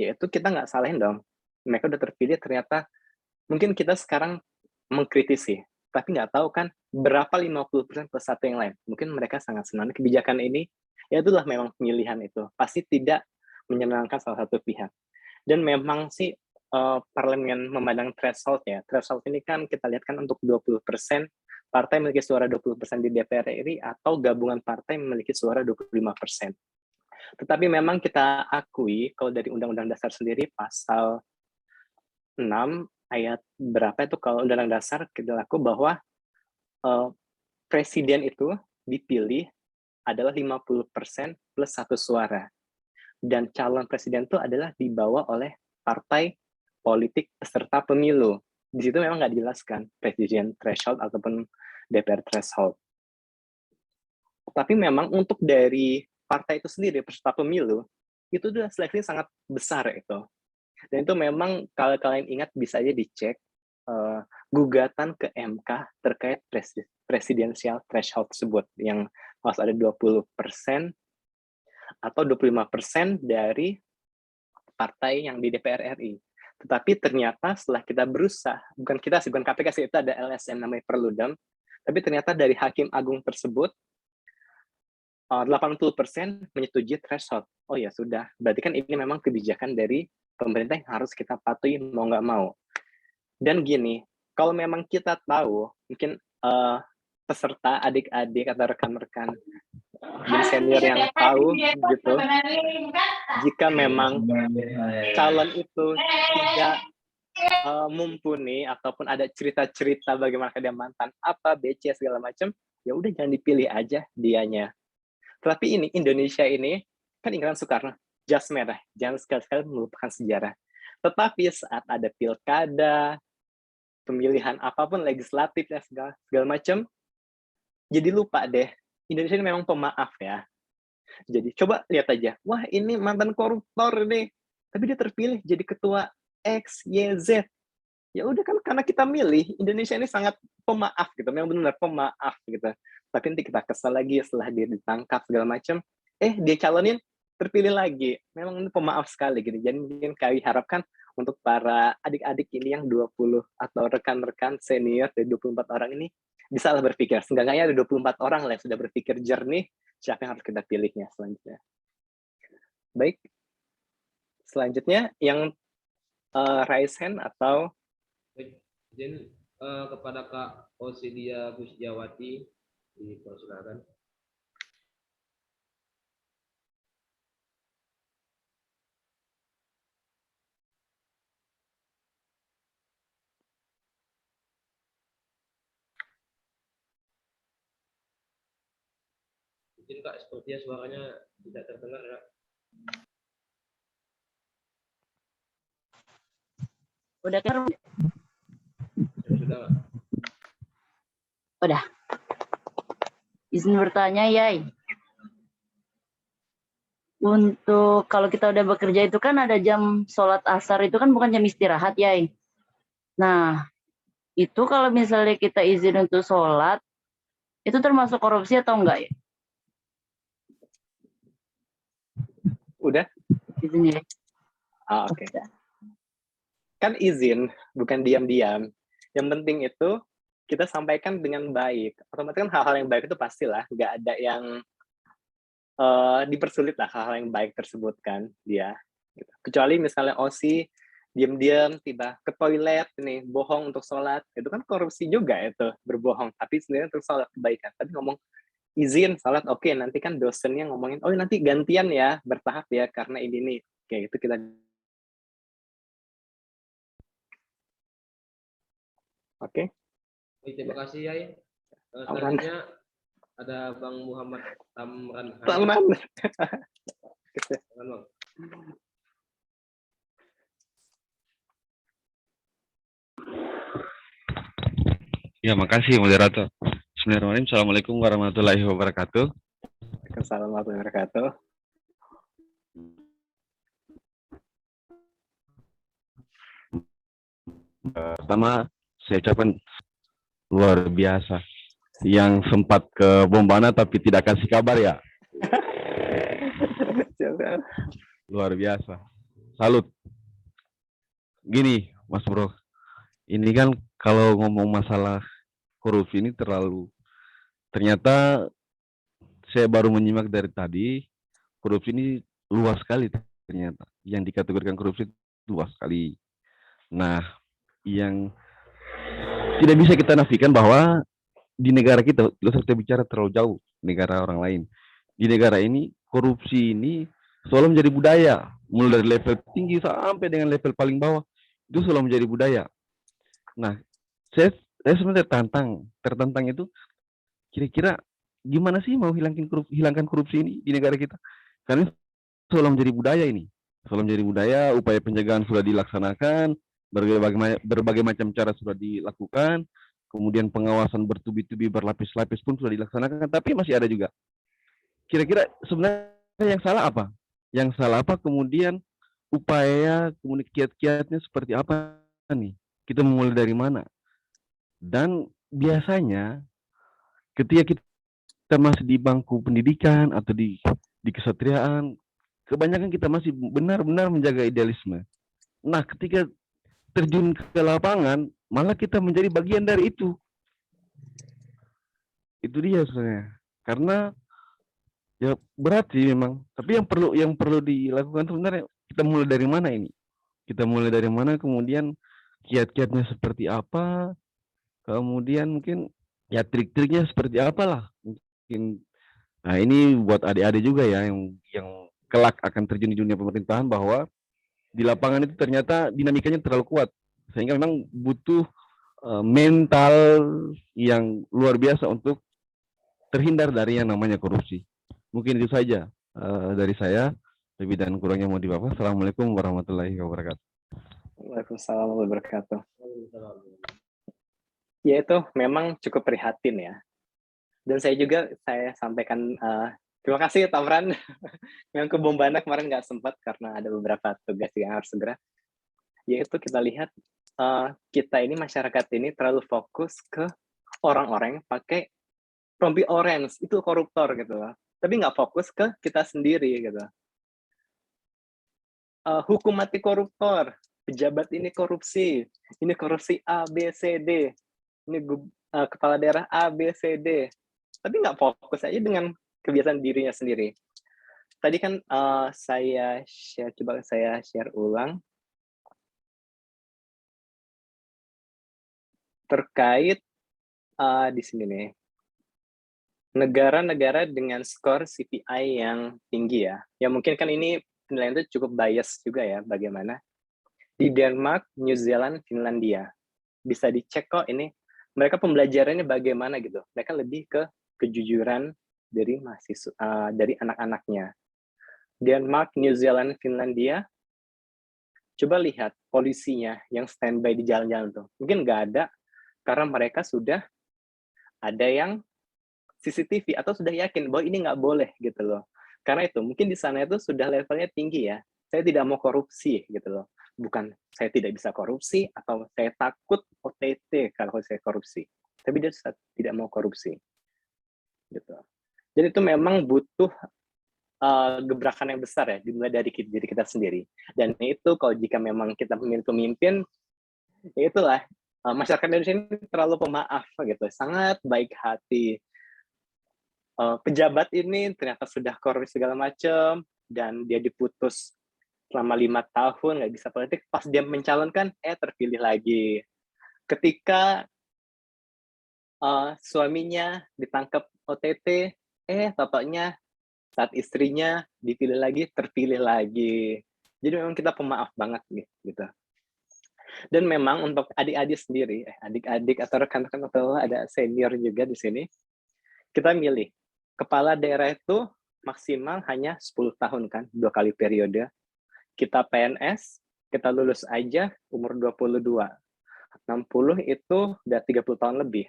ya itu kita nggak salahin dong. Mereka udah terpilih, ternyata mungkin kita sekarang mengkritisi, tapi nggak tahu kan berapa 50% plus 1 yang lain. Mungkin mereka sangat senang kebijakan ini, ya itulah memang pemilihan itu. Pasti tidak menyenangkan salah satu pihak. Dan memang sih parlemen memandang threshold ya. Threshold ini kan kita lihat kan untuk 20% partai memiliki suara 20% di DPR RI atau gabungan partai memiliki suara 25%. Tetapi memang kita akui kalau dari Undang-Undang Dasar sendiri pasal 6 ayat berapa itu kalau Undang-Undang Dasar kita laku bahwa presiden itu dipilih adalah 50% plus 1 suara. Dan calon presiden itu adalah dibawa oleh partai politik peserta pemilu. Di situ memang nggak dijelaskan presiden threshold ataupun DPR threshold. Tapi memang untuk dari partai itu sendiri peserta pemilu itu sudah seleksi sangat besar itu. Dan itu memang kalau kalian ingat bisa aja dicek gugatan ke MK terkait presidensial threshold tersebut yang harus ada 20% atau 25% dari partai yang di DPR RI. Tetapi ternyata setelah kita berusaha, bukan KPK sih, itu ada LSM namanya Perludem, tapi ternyata dari Hakim Agung tersebut 80% menyetujui threshold. Oh ya sudah, berarti kan ini memang kebijakan dari pemerintah yang harus kita patuhi mau nggak mau. Dan gini, kalau memang kita tahu, mungkin peserta adik-adik atau rekan-rekan senior yang tahu gitu, jika memang calon itu tidak mumpuni ataupun ada cerita-cerita bagaimana dia mantan apa BC segala macam, ya udah jangan dipilih aja dianya. Tapi ini Indonesia ini kan ingatan Soekarno, jas merah, jangan sekali-sekali melupakan sejarah. Tetapi saat ada pilkada, pemilihan apapun legislatif dan segala macam, jadi lupa deh. Indonesia ini memang pemaaf ya. Jadi coba lihat aja, wah ini mantan koruptor nih, tapi dia terpilih jadi ketua X, Y, Z. Ya udah kan karena kita milih, Indonesia ini sangat pemaaf gitu, memang benar pemaaf gitu. Tapi nanti kita kesal lagi setelah dia ditangkap segala macam, dia calonin terpilih lagi. Memang ini pemaaf sekali gitu. Jadi mungkin kami harapkan untuk para adik-adik ini yang 20 atau rekan-rekan senior dari 24 orang ini bisa lah berpikir. Seenggaknya ada 24 orang lah yang sudah berpikir jernih siapa yang harus kita pilihnya selanjutnya. Baik. Selanjutnya yang raise hand atau izin kepada Kak Osidia Gusdiawati dipersilakan. Izin Kak, sepertinya suaranya tidak terdengar Kak. Udah kan? Sudah Kak. Udah. Izin bertanya, Yai. Untuk kalau kita udah bekerja itu kan ada jam sholat asar itu kan bukan jam istirahat, Yai. Nah, itu kalau misalnya kita izin untuk sholat, itu termasuk korupsi atau enggak ya? Udah? Izin ya. Oke. Kan izin, bukan diam-diam. Yang penting itu kita sampaikan dengan baik. Otomatis kan hal-hal yang baik itu pastilah, nggak ada yang dipersulit lah hal-hal yang baik tersebut kan dia. Gitu. Kecuali misalnya Osi diam-diam tiba ke toilet nih bohong untuk sholat, itu kan korupsi juga itu berbohong. Tapi sebenarnya untuk sholat kebaikan. Tapi ngomong izin sholat, oke, nanti kan dosennya ngomongin, oh nanti gantian ya bertahap ya karena ini nih. Oke, itu kita. Oke. Terima kasih Yai. Selanjutnya ada Bang Muhammad Tamran. Tamran. Bang. Ya, makasih moderator. Bismillahirrahmanirrahim. Assalamualaikum warahmatullahi wabarakatuh. Assalamualaikum warahmatullahi wabarakatuh. Pertama, saya ucapkan luar biasa. Yang sempat ke Bombana tapi tidak kasih kabar ya. Luar biasa. Salut. Gini, Mas Bro. Ini kan kalau ngomong masalah korupsi ini ternyata saya baru menyimak dari tadi, korupsi ini luas sekali ternyata. Yang dikategorikan korupsi luas sekali. Nah, yang tidak bisa kita nafikan bahwa di negara kita, tidak usah kita bicara terlalu jauh, negara orang lain. Di negara ini, korupsi ini selalu menjadi budaya. Mulai dari level tinggi sampai dengan level paling bawah, itu selalu menjadi budaya. Nah, saya sebenarnya tertantang itu, kira-kira gimana sih mau hilangkan korupsi ini di negara kita? Karena selalu menjadi budaya ini. Selalu menjadi budaya, upaya pencegahan sudah dilaksanakan, berbagai macam cara sudah dilakukan, kemudian pengawasan bertubi-tubi berlapis-lapis pun sudah dilaksanakan, tapi masih ada juga. Kira-kira sebenarnya yang salah apa? Yang salah apa? Kemudian upaya, kemudian kiat-kiatnya seperti apa nih? Kita mulai dari mana? Dan biasanya ketika kita masih di bangku pendidikan atau di kesatriaan, kebanyakan kita masih benar-benar menjaga idealisme. Nah, ketika terjun ke lapangan, malah kita menjadi bagian dari itu. Itu dia sebenarnya. Karena ya berat sih memang. Tapi yang perlu dilakukan sebenarnya, kita mulai dari mana ini? Kita mulai dari mana, kemudian kiat-kiatnya seperti apa, kemudian mungkin ya trik-triknya seperti apalah. Mungkin nah ini buat adik-adik juga ya yang kelak akan terjun di dunia pemerintahan, bahwa di lapangan itu ternyata dinamikanya terlalu kuat, sehingga memang butuh mental yang luar biasa untuk terhindar dari yang namanya korupsi. Mungkin itu saja dari saya. Lebih dan kurangnya mohon dimaafkan. Assalamualaikum warahmatullahi wabarakatuh. Waalaikumsalam warahmatullahi wabarakatuh. Ya itu memang cukup prihatin ya. Dan saya sampaikan terima kasih Tamran. Yang ke Bombana kemarin nggak sempat karena ada beberapa tugas yang harus segera. Yaitu kita lihat kita ini, masyarakat ini terlalu fokus ke orang-orang yang pakai rompi orange, itu koruptor gitu loh. Tapi nggak fokus ke kita sendiri gitu. Hukum mati koruptor, pejabat ini korupsi A, B, C, D, ini kepala daerah A, B, C, D. Tapi nggak fokus aja dengan kebiasaan dirinya sendiri. Tadi kan saya share ulang terkait di sini nih, negara-negara dengan skor CPI yang tinggi ya. Ya mungkin kan ini penilaian itu cukup bias juga ya, bagaimana di Denmark, New Zealand, Finlandia. Bisa dicek kok ini mereka pembelajarannya bagaimana gitu. Mereka lebih ke kejujuran dari mahasiswa, dari anak-anaknya. Denmark, New Zealand, Finlandia, coba lihat polisinya yang standby di jalan-jalan tuh. Mungkin nggak ada, karena mereka sudah ada yang CCTV atau sudah yakin bahwa ini nggak boleh gitu loh. Karena itu mungkin di sana itu sudah levelnya tinggi ya. Saya tidak mau korupsi gitu loh. Bukan saya tidak bisa korupsi atau saya takut OTT kalau saya korupsi. Tapi dia tidak mau korupsi. Gitu. Jadi itu memang butuh gebrakan yang besar ya, dimulai dari diri kita sendiri. Dan itu kalau jika memang kita memilih pemimpin, ya itulah masyarakat Indonesia ini terlalu pemaaf gitu, sangat baik hati. Pejabat ini ternyata sudah korupsi segala macam dan dia diputus selama 5 tahun nggak bisa politik, pas dia mencalonkan terpilih lagi. Ketika suaminya ditangkap OTT, tampaknya saat istrinya dipilih lagi, terpilih lagi. Jadi memang kita pemaaf banget gitu. Dan memang untuk adik-adik sendiri, adik-adik atau rekan-rekan atau ada senior juga di sini, kita milih kepala daerah itu maksimal hanya 10 tahun kan, 2 kali periode. Kita PNS, kita lulus aja umur 22. 60 itu udah 30 tahun lebih.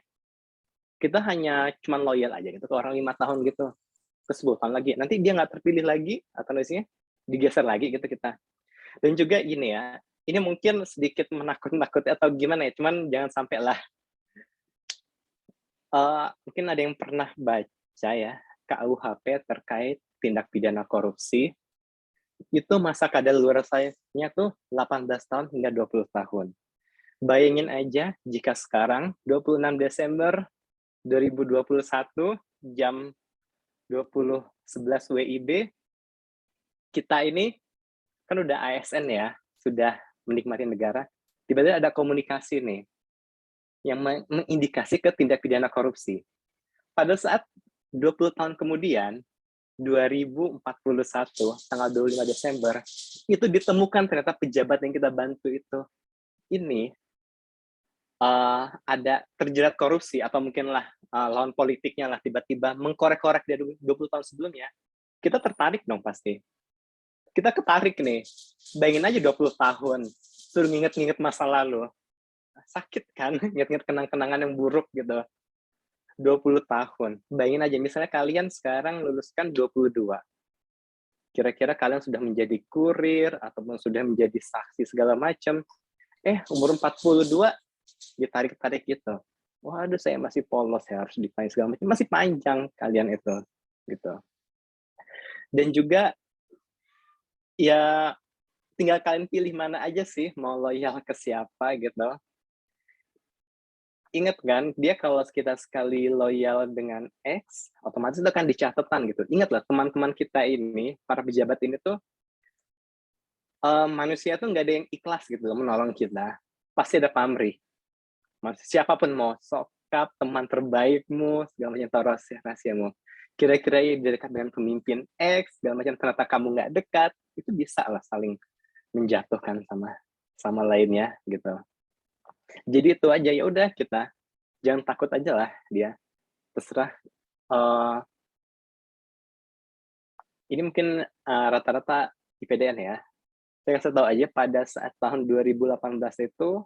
Kita hanya cuman loyal aja gitu ke orang 5 tahun gitu. Terus 10 tahun lagi. Nanti dia nggak terpilih lagi, atau misalnya digeser lagi gitu kita. Dan juga gini ya, ini mungkin sedikit menakut-nakuti atau gimana ya, cuman jangan sampai lah. Mungkin ada yang pernah baca ya, KUHP terkait tindak pidana korupsi, itu masa kadaluarsanya tuh 18 tahun hingga 20 tahun. Bayangin aja jika sekarang 26 Desember 2021 jam 20.11 WIB, kita ini kan udah ASN ya, sudah menikmati negara, tiba-tiba ada komunikasi nih yang mengindikasi ke tindak pidana korupsi. Pada saat 20 tahun kemudian, 2041, tanggal 25 Desember, itu ditemukan ternyata pejabat yang kita bantu itu, ini ada terjerat korupsi, atau mungkinlah lawan politiknya lah tiba-tiba mengkorek-korek dari 20 tahun sebelumnya, kita tertarik dong pasti. Kita ketarik nih, bayangin aja 20 tahun, suruh nginget-nginget masa lalu. Sakit kan, nginget-nginget kenang-kenangan yang buruk gitu. 20 tahun. Bayangin aja, misalnya kalian sekarang luluskan 22. Kira-kira kalian sudah menjadi kurir, ataupun sudah menjadi saksi segala macam. Umur 42, ditarik-tarik gitu. Waduh, saya masih polos ya, harus ditanya segala macam. Masih panjang kalian itu. Gitu. Dan juga, ya tinggal kalian pilih mana aja sih, mau loyal ke siapa gitu. Ingat kan, dia kalau kita sekali loyal dengan X, otomatis itu akan dicatatkan gitu. Ingatlah, teman-teman kita ini, para pejabat ini tuh, manusia tuh nggak ada yang ikhlas gitu menolong kita. Pasti ada pamrih. Siapapun mau, sokap, teman terbaikmu, segala macam tahu rahasia-rahasiamu. Kira-kira dekat dengan pemimpin X, segala macam ternyata kamu nggak dekat, itu bisa lah saling menjatuhkan sama lainnya gitu. Jadi itu aja, ya udah kita jangan takut aja lah dia, terserah. Ini mungkin rata-rata IPDN ya. Saya kasih tahu aja, pada saat tahun 2018 itu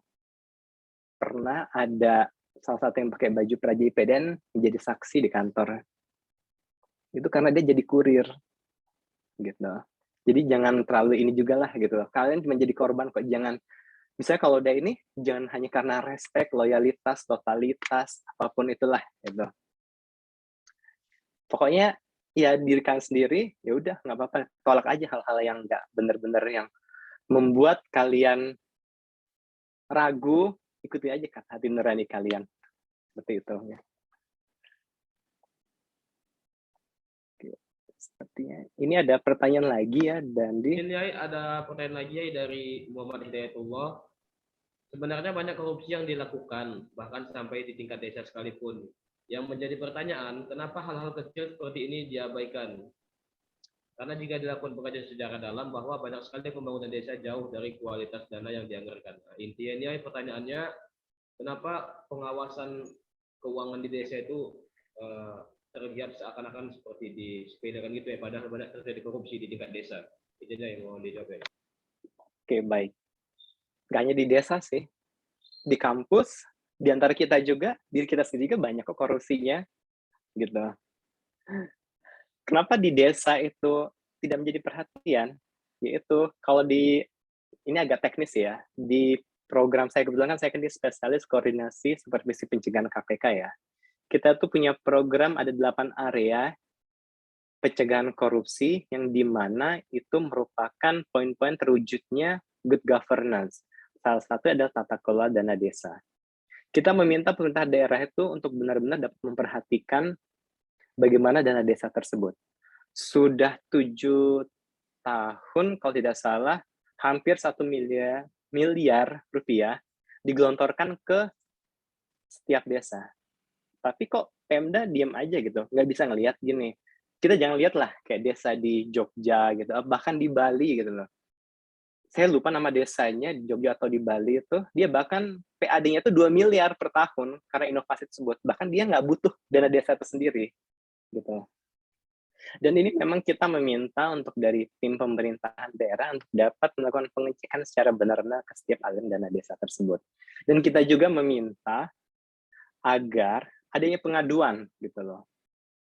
pernah ada salah satu yang pakai baju praja IPDN menjadi saksi di kantor. Itu karena dia jadi kurir gitu. Jadi jangan terlalu ini juga lah gitu. Kalian cuma jadi korban kok, jangan. Misalnya kalau udah ini, jangan hanya karena respek, loyalitas, totalitas, apapun itulah gitu. Pokoknya ya diri kalian sendiri, ya udah nggak apa-apa, tolak aja hal-hal yang nggak benar-benar yang membuat kalian ragu, ikuti aja kan hati nurani kalian. Seperti itu ya. Sepertinya ini ada pertanyaan lagi ya, Dandi. Ini ada pertanyaan lagi ya dari Muhammad Hidayatullah. Sebenarnya banyak korupsi yang dilakukan, bahkan sampai di tingkat desa sekalipun. Yang menjadi pertanyaan, kenapa hal-hal kecil seperti ini diabaikan? Karena jika dilakukan pengkajian sejarah dalam, bahwa banyak sekali pembangunan desa jauh dari kualitas dana yang dianggarkan. Nah, intinya pertanyaannya, kenapa pengawasan keuangan di desa itu terlihat seakan-akan seperti disepelekan gitu ya, padahal banyak terjadi korupsi di tingkat desa. Itu aja yang mau dijawab. Oke, baik. Gak hanya di desa sih, di kampus, di antara kita juga, diri kita sendiri juga banyak kok korupsinya, gitu. Kenapa di desa itu tidak menjadi perhatian? Yaitu kalau ini agak teknis ya, di program saya kebetulan kan saya kan di spesialis koordinasi supervisi pencegahan KPK ya. Kita tuh punya program ada 8 area pencegahan korupsi yang dimana itu merupakan poin-poin terwujudnya good governance. Salah satu adalah tata kelola dana desa. Kita meminta pemerintah daerah itu untuk benar-benar dapat memperhatikan bagaimana dana desa tersebut. Sudah 7 tahun kalau tidak salah, hampir 1 miliar rupiah digelontorkan ke setiap desa. Tapi kok Pemda diam aja gitu, nggak bisa ngelihat gini. Kita jangan lihat lah kayak desa di Jogja gitu, bahkan di Bali gitu loh. Saya lupa nama desanya di Jogja atau di Bali itu, dia bahkan PAD-nya itu 2 miliar per tahun karena inovasi tersebut. Bahkan dia nggak butuh dana desa itu sendiri. Gitu. Dan ini memang kita meminta untuk dari tim pemerintahan daerah untuk dapat melakukan pengecekan secara benar-benar ke setiap aliran dana desa tersebut. Dan kita juga meminta agar adanya pengaduan gitu loh.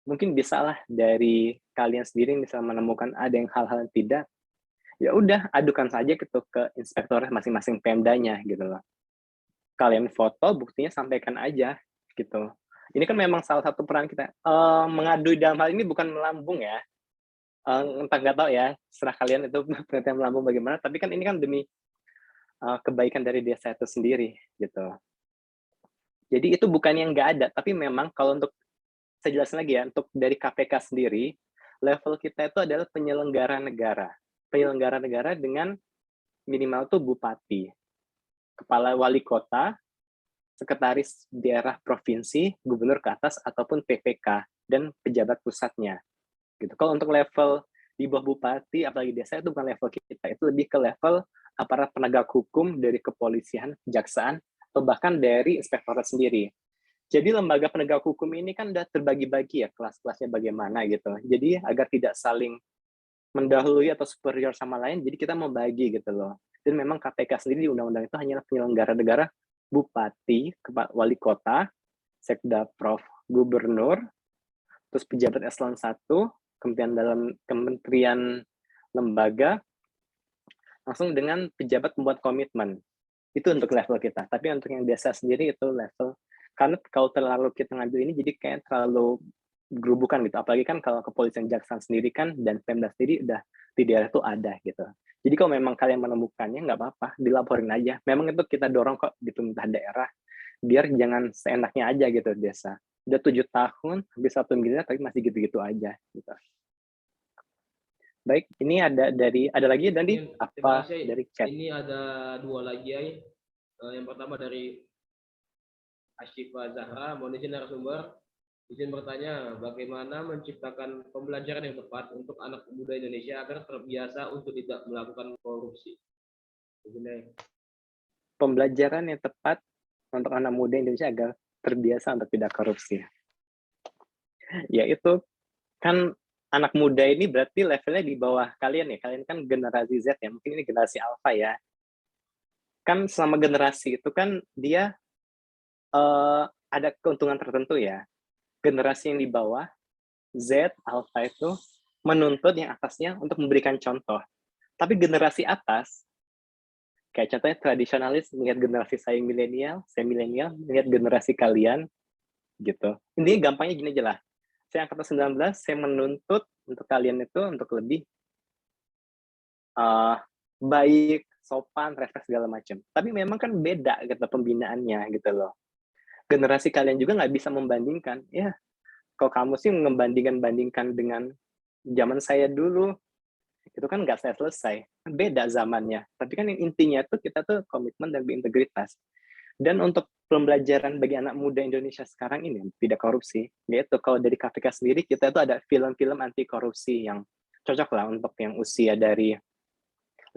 Mungkin bisa lah dari kalian sendiri bisa menemukan ada yang hal-hal yang tidak, ya udah adukan saja gitu ke inspektor masing-masing Pemdanya gitu loh. Kalian foto, buktinya sampaikan aja gitu. Ini kan memang salah satu peran kita. Mengadu dalam hal ini bukan melambung ya. Entah nggak tahu ya, serah kalian itu pengertian melambung bagaimana. Tapi kan ini kan demi kebaikan dari desa itu sendiri gitu. Jadi itu bukan yang nggak ada, tapi memang kalau untuk saya jelasin lagi ya, untuk dari KPK sendiri, level kita itu adalah penyelenggara negara. Penyelenggara negara dengan minimal tuh bupati, kepala wali kota, sekretaris daerah provinsi, gubernur ke atas, ataupun PPK, dan pejabat pusatnya. Gitu. Kalau untuk level di bawah bupati, apalagi desa, itu bukan level kita. Itu lebih ke level aparat penegak hukum dari kepolisian, kejaksaan, atau bahkan dari inspektorat sendiri. Jadi lembaga penegak hukum ini kan udah terbagi-bagi ya kelas-kelasnya bagaimana gitu. Jadi agar tidak saling mendahului atau superior sama lain, jadi kita membagi gitu loh. Dan memang KPK sendiri di undang-undang itu hanya penyelenggara negara, bupati, wali kota, sekda prof, gubernur, terus pejabat eselon 1, kemudian dalam kementerian lembaga, langsung dengan pejabat pembuat komitmen. Itu untuk level kita. Tapi untuk yang desa sendiri itu level, karena kalau terlalu kita ngambil ini jadi kayak terlalu gerubukan gitu. Apalagi kan kalau kepolisian jaksaan sendiri kan dan Pemda sendiri udah di daerah itu ada gitu. Jadi kalau memang kalian menemukannya nggak apa-apa, dilaporin aja. Memang itu kita dorong kok di pemerintah daerah, biar jangan seenaknya aja gitu desa. Udah 7 tahun, habis 1 miliar tapi masih gitu-gitu aja gitu. Baik, ini ada lagi Dandi apa dari chat? Ini ada 2 lagi ya. Yang pertama dari Ashifa Zahra, mohon izin narasumber, izin bertanya, bagaimana menciptakan pembelajaran yang tepat untuk anak muda Indonesia agar terbiasa untuk tidak melakukan korupsi? Pembelajaran yang tepat untuk anak muda Indonesia agar terbiasa untuk tidak korupsi. Yaitu kan anak muda ini berarti levelnya di bawah kalian ya. Kalian kan generasi Z ya, mungkin ini generasi Alpha ya. Kan selama generasi itu kan dia ada keuntungan tertentu ya. Generasi yang di bawah, Z, Alpha itu menuntut yang atasnya untuk memberikan contoh. Tapi generasi atas, kayak contohnya tradisionalis melihat generasi saya milenial melihat generasi kalian, gitu. Intinya gampangnya gini aja lah. Saya angkatan 19, saya menuntut untuk kalian itu untuk lebih baik, sopan, respect segala macam. Tapi memang kan beda gitu pembinaannya gitu loh. Generasi kalian juga nggak bisa membandingkan. Ya, kalau kamu sih membandingkan dengan zaman saya dulu, itu kan nggak selesai. Beda zamannya. Tapi kan intinya tuh kita tuh komitmen dan berintegritas. Dan untuk pembelajaran bagi anak muda Indonesia sekarang ini tidak korupsi, yaitu kalau dari KPK sendiri kita itu ada film-film anti korupsi yang cocok lah untuk yang usia dari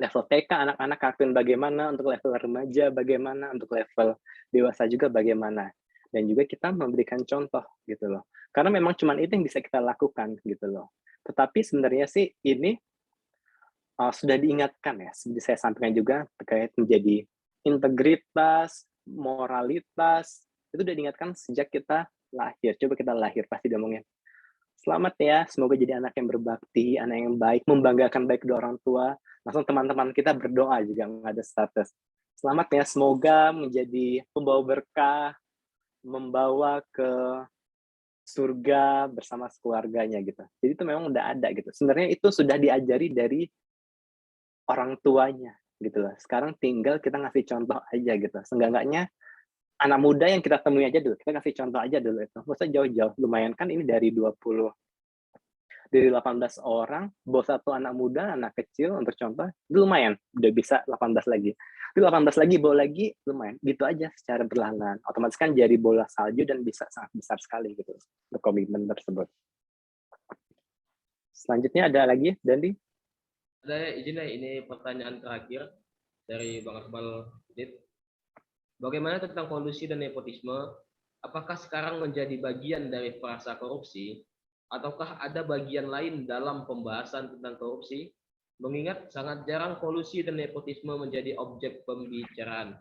level TK anak-anak kartun bagaimana, untuk level remaja bagaimana, untuk level dewasa juga bagaimana. Dan juga kita memberikan contoh gitu loh. Karena memang cuma itu yang bisa kita lakukan gitu loh. Tetapi sebenarnya sih ini sudah diingatkan ya, seperti saya sampaikan juga terkait menjadi integritas, moralitas, itu udah diingatkan sejak kita lahir. Coba kita lahir pasti diomongin. Selamat ya, semoga jadi anak yang berbakti, anak yang baik, membanggakan baik kedua orang tua. Langsung teman-teman kita berdoa juga nggak ada status. Selamat ya, semoga menjadi pembawa berkah, membawa ke surga bersama keluarganya gitu. Jadi itu memang udah ada gitu. Sebenarnya itu sudah diajari dari orang tuanya gitu loh. Sekarang tinggal kita ngasih contoh aja gitu. Seenggak-enggaknya anak muda yang kita temui aja dulu. Kita kasih contoh aja dulu itu. Nggak usah jauh-jauh. Lumayan kan ini dari 18 orang, bawa 1 anak muda, anak kecil untuk contoh, itu lumayan. Udah bisa 18 lagi. Itu 18 lagi, bawa lagi, lumayan. Gitu aja secara berlahan-lahan. Otomatis kan jadi bola salju dan bisa sangat besar sekali gitu untuk komitmen tersebut. Selanjutnya ada lagi, Dandi? Ada izin ya, ini pertanyaan terakhir dari Bang Akmal. Bagaimana tentang kolusi dan nepotisme? Apakah sekarang menjadi bagian dari frasa korupsi? Ataukah ada bagian lain dalam pembahasan tentang korupsi? Mengingat sangat jarang kolusi dan nepotisme menjadi objek pembicaraan.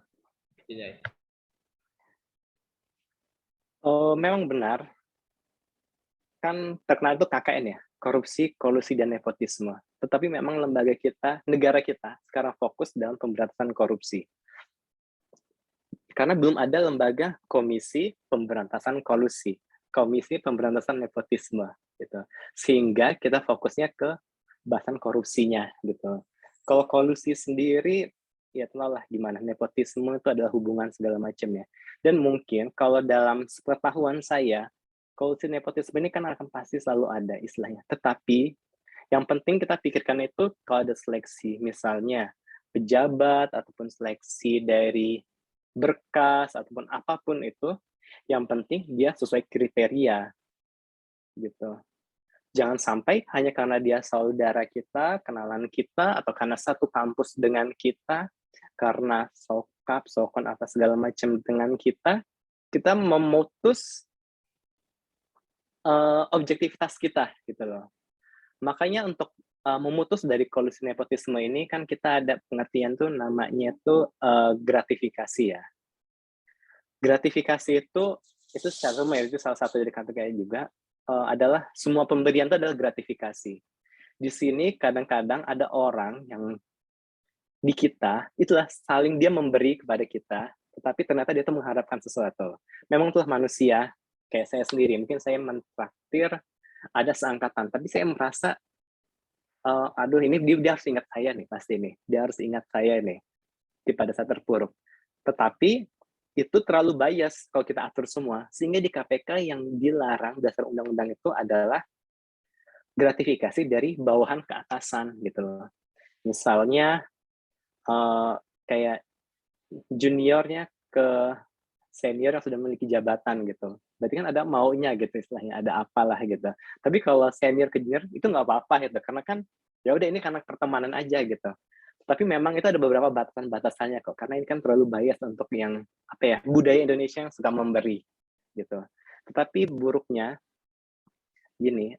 Memang benar. Kan terkenal itu KKN ya, korupsi, kolusi, dan nepotisme. Tetapi memang lembaga kita, negara kita sekarang fokus dalam pemberantasan korupsi. Karena belum ada lembaga komisi pemberantasan kolusi, komisi pemberantasan nepotisme, gitu. Sehingga kita fokusnya ke bahasan korupsinya, gitu. Kalau kolusi sendiri, ya telah gimana, nepotisme itu adalah hubungan segala macam ya. Dan mungkin kalau dalam sepengetahuan saya, kolusi nepotisme ini kan akan pasti selalu ada istilahnya. Tetapi yang penting kita pikirkan itu kalau ada seleksi, misalnya pejabat ataupun seleksi dari berkas ataupun apapun itu, yang penting dia sesuai kriteria gitu. Jangan sampai hanya karena dia saudara kita, kenalan kita, atau karena satu kampus dengan kita, karena sokap, sokon, apa segala macam dengan kita memutus objektivitas kita gitu loh. Makanya untuk memutus dari kolusi nepotisme ini kan kita ada pengertian tuh namanya tuh gratifikasi ya. Gratifikasi itu secara umum ya, itu salah satu dari kategori juga adalah semua pemberian itu adalah gratifikasi. Di sini kadang-kadang ada orang yang di kita itulah saling dia memberi kepada kita, tetapi ternyata dia tuh mengharapkan sesuatu. Memang itulah manusia. Kayak saya sendiri, mungkin saya mentraktir ada seangkatan, tapi saya merasa, aduh ini dia harus ingat saya nih pasti nih, dia harus ingat saya nih pada saat terpuruk. Tetapi itu terlalu bias kalau kita atur semua, sehingga di KPK yang dilarang dasar undang-undang itu adalah gratifikasi dari bawahan ke atasan gitu loh. Misalnya kayak juniornya ke senior yang sudah memiliki jabatan gitu. Berarti kan ada maunya gitu istilahnya, ada apalah gitu. Tapi kalau senior ke junior itu nggak apa-apa gitu, karena kan ya udah ini karena pertemanan aja gitu. Tapi memang itu ada beberapa batasan-batasannya kok, karena ini kan terlalu bias untuk yang apa ya, budaya Indonesia yang suka memberi gitu. Tetapi buruknya gini,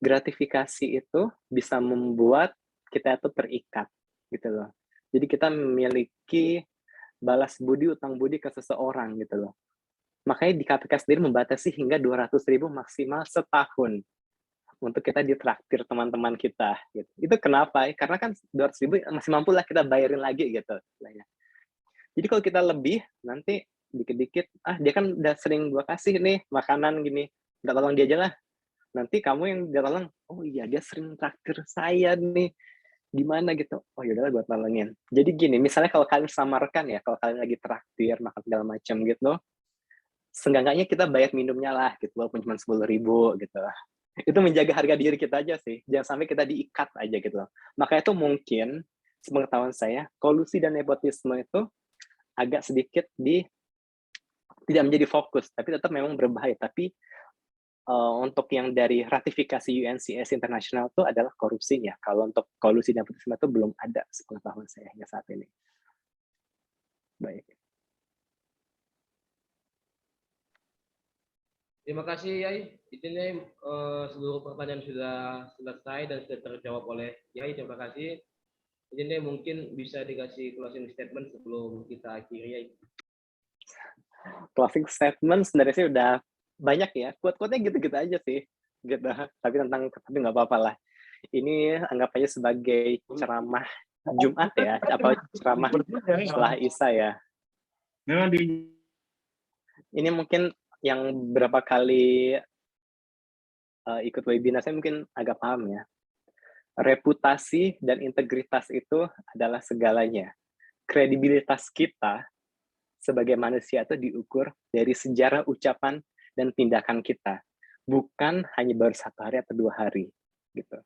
gratifikasi itu bisa membuat kita itu terikat gitu loh. Jadi kita memiliki balas budi, utang budi ke seseorang gitu loh. Makanya di KPK sendiri membatasi hingga 200.000 maksimal setahun untuk kita ditraktir teman-teman kita gitu. Itu kenapa? Karena kan 200.000 masih mampu lah kita bayarin lagi gitu. Jadi kalau kita lebih, nanti dikit-dikit, dia kan udah sering gua kasih nih makanan gini, nggak tolong dia aja lah. Nanti kamu yang dia tolong, oh iya dia sering traktir saya nih, gimana gitu. Oh yaudahlah gue tolongin. Jadi gini, misalnya kalau kalian sama rekan ya, kalau kalian lagi traktir, makan segala macam gitu, seenggaknya kita bayar minumnya lah gitu, walaupun cuma 10.000 gitu. Itu menjaga harga diri kita aja sih, jangan sampai kita diikat aja gitu loh. Makanya itu mungkin, sepengetahuan saya, kolusi dan nepotisme itu agak sedikit tidak menjadi fokus, tapi tetap memang berbahaya. Tapi untuk yang dari ratifikasi UNCS internasional itu adalah korupsinya. Kalau untuk kolusi dan nepotisme itu belum ada sepengetahuan saya hingga saat ini. Baik. Terima kasih Yai. Intinya seluruh pertanyaan sudah selesai dan sudah terjawab oleh Yai. Terima kasih. Intinya mungkin bisa dikasih closing statement sebelum kita akhiri Yai. Closing statement sebenarnya sih udah banyak ya. Quote-quote-nya gitu-gitu aja sih. Gitu. Tapi nggak apa-apa lah. Ini anggap aja sebagai ceramah Jumat ya. Apa ceramah setelah Isya ya. Ini mungkin yang berapa kali ikut webinar saya mungkin agak paham ya. Reputasi dan integritas itu adalah segalanya. Kredibilitas kita sebagai manusia itu diukur dari sejarah ucapan dan tindakan kita. Bukan hanya baru 1 hari atau 2 hari. Gitu.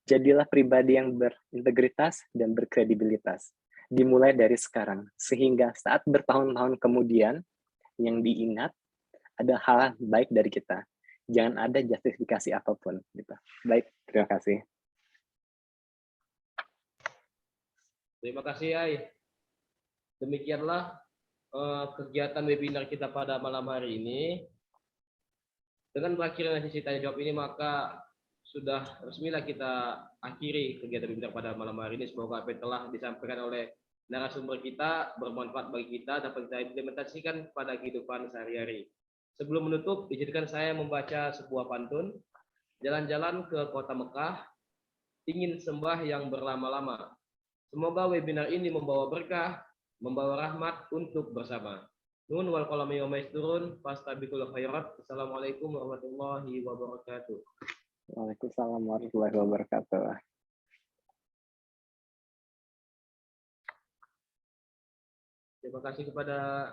Jadilah pribadi yang berintegritas dan berkredibilitas. Dimulai dari sekarang. Sehingga saat bertahun-tahun kemudian yang diingat ada hal baik dari kita. Jangan ada justifikasi apapun. Gitu. Baik, terima kasih. Terima kasih Yai. Demikianlah kegiatan webinar kita pada malam hari ini. Dengan berakhirnya sesi tanya jawab ini, maka sudah resmilah kita akhiri kegiatan webinar pada malam hari ini. Semoga apa yang telah disampaikan oleh narasumber kita bermanfaat bagi kita, dapat kita implementasikan pada kehidupan sehari-hari. Sebelum menutup, izinkan saya membaca sebuah pantun. jalan-jalan ke kota Mekah, ingin sembah yang berlama-lama. Semoga webinar ini membawa berkah, membawa rahmat untuk bersama. Nun wal qalami wa ma yasturun, fastabiqul khairat. Assalamualaikum warahmatullahi wabarakatuh. Waalaikumsalam warahmatullahi wabarakatuh. Terima kasih kepada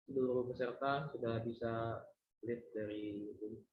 seluruh peserta sudah bisa lead dari ini.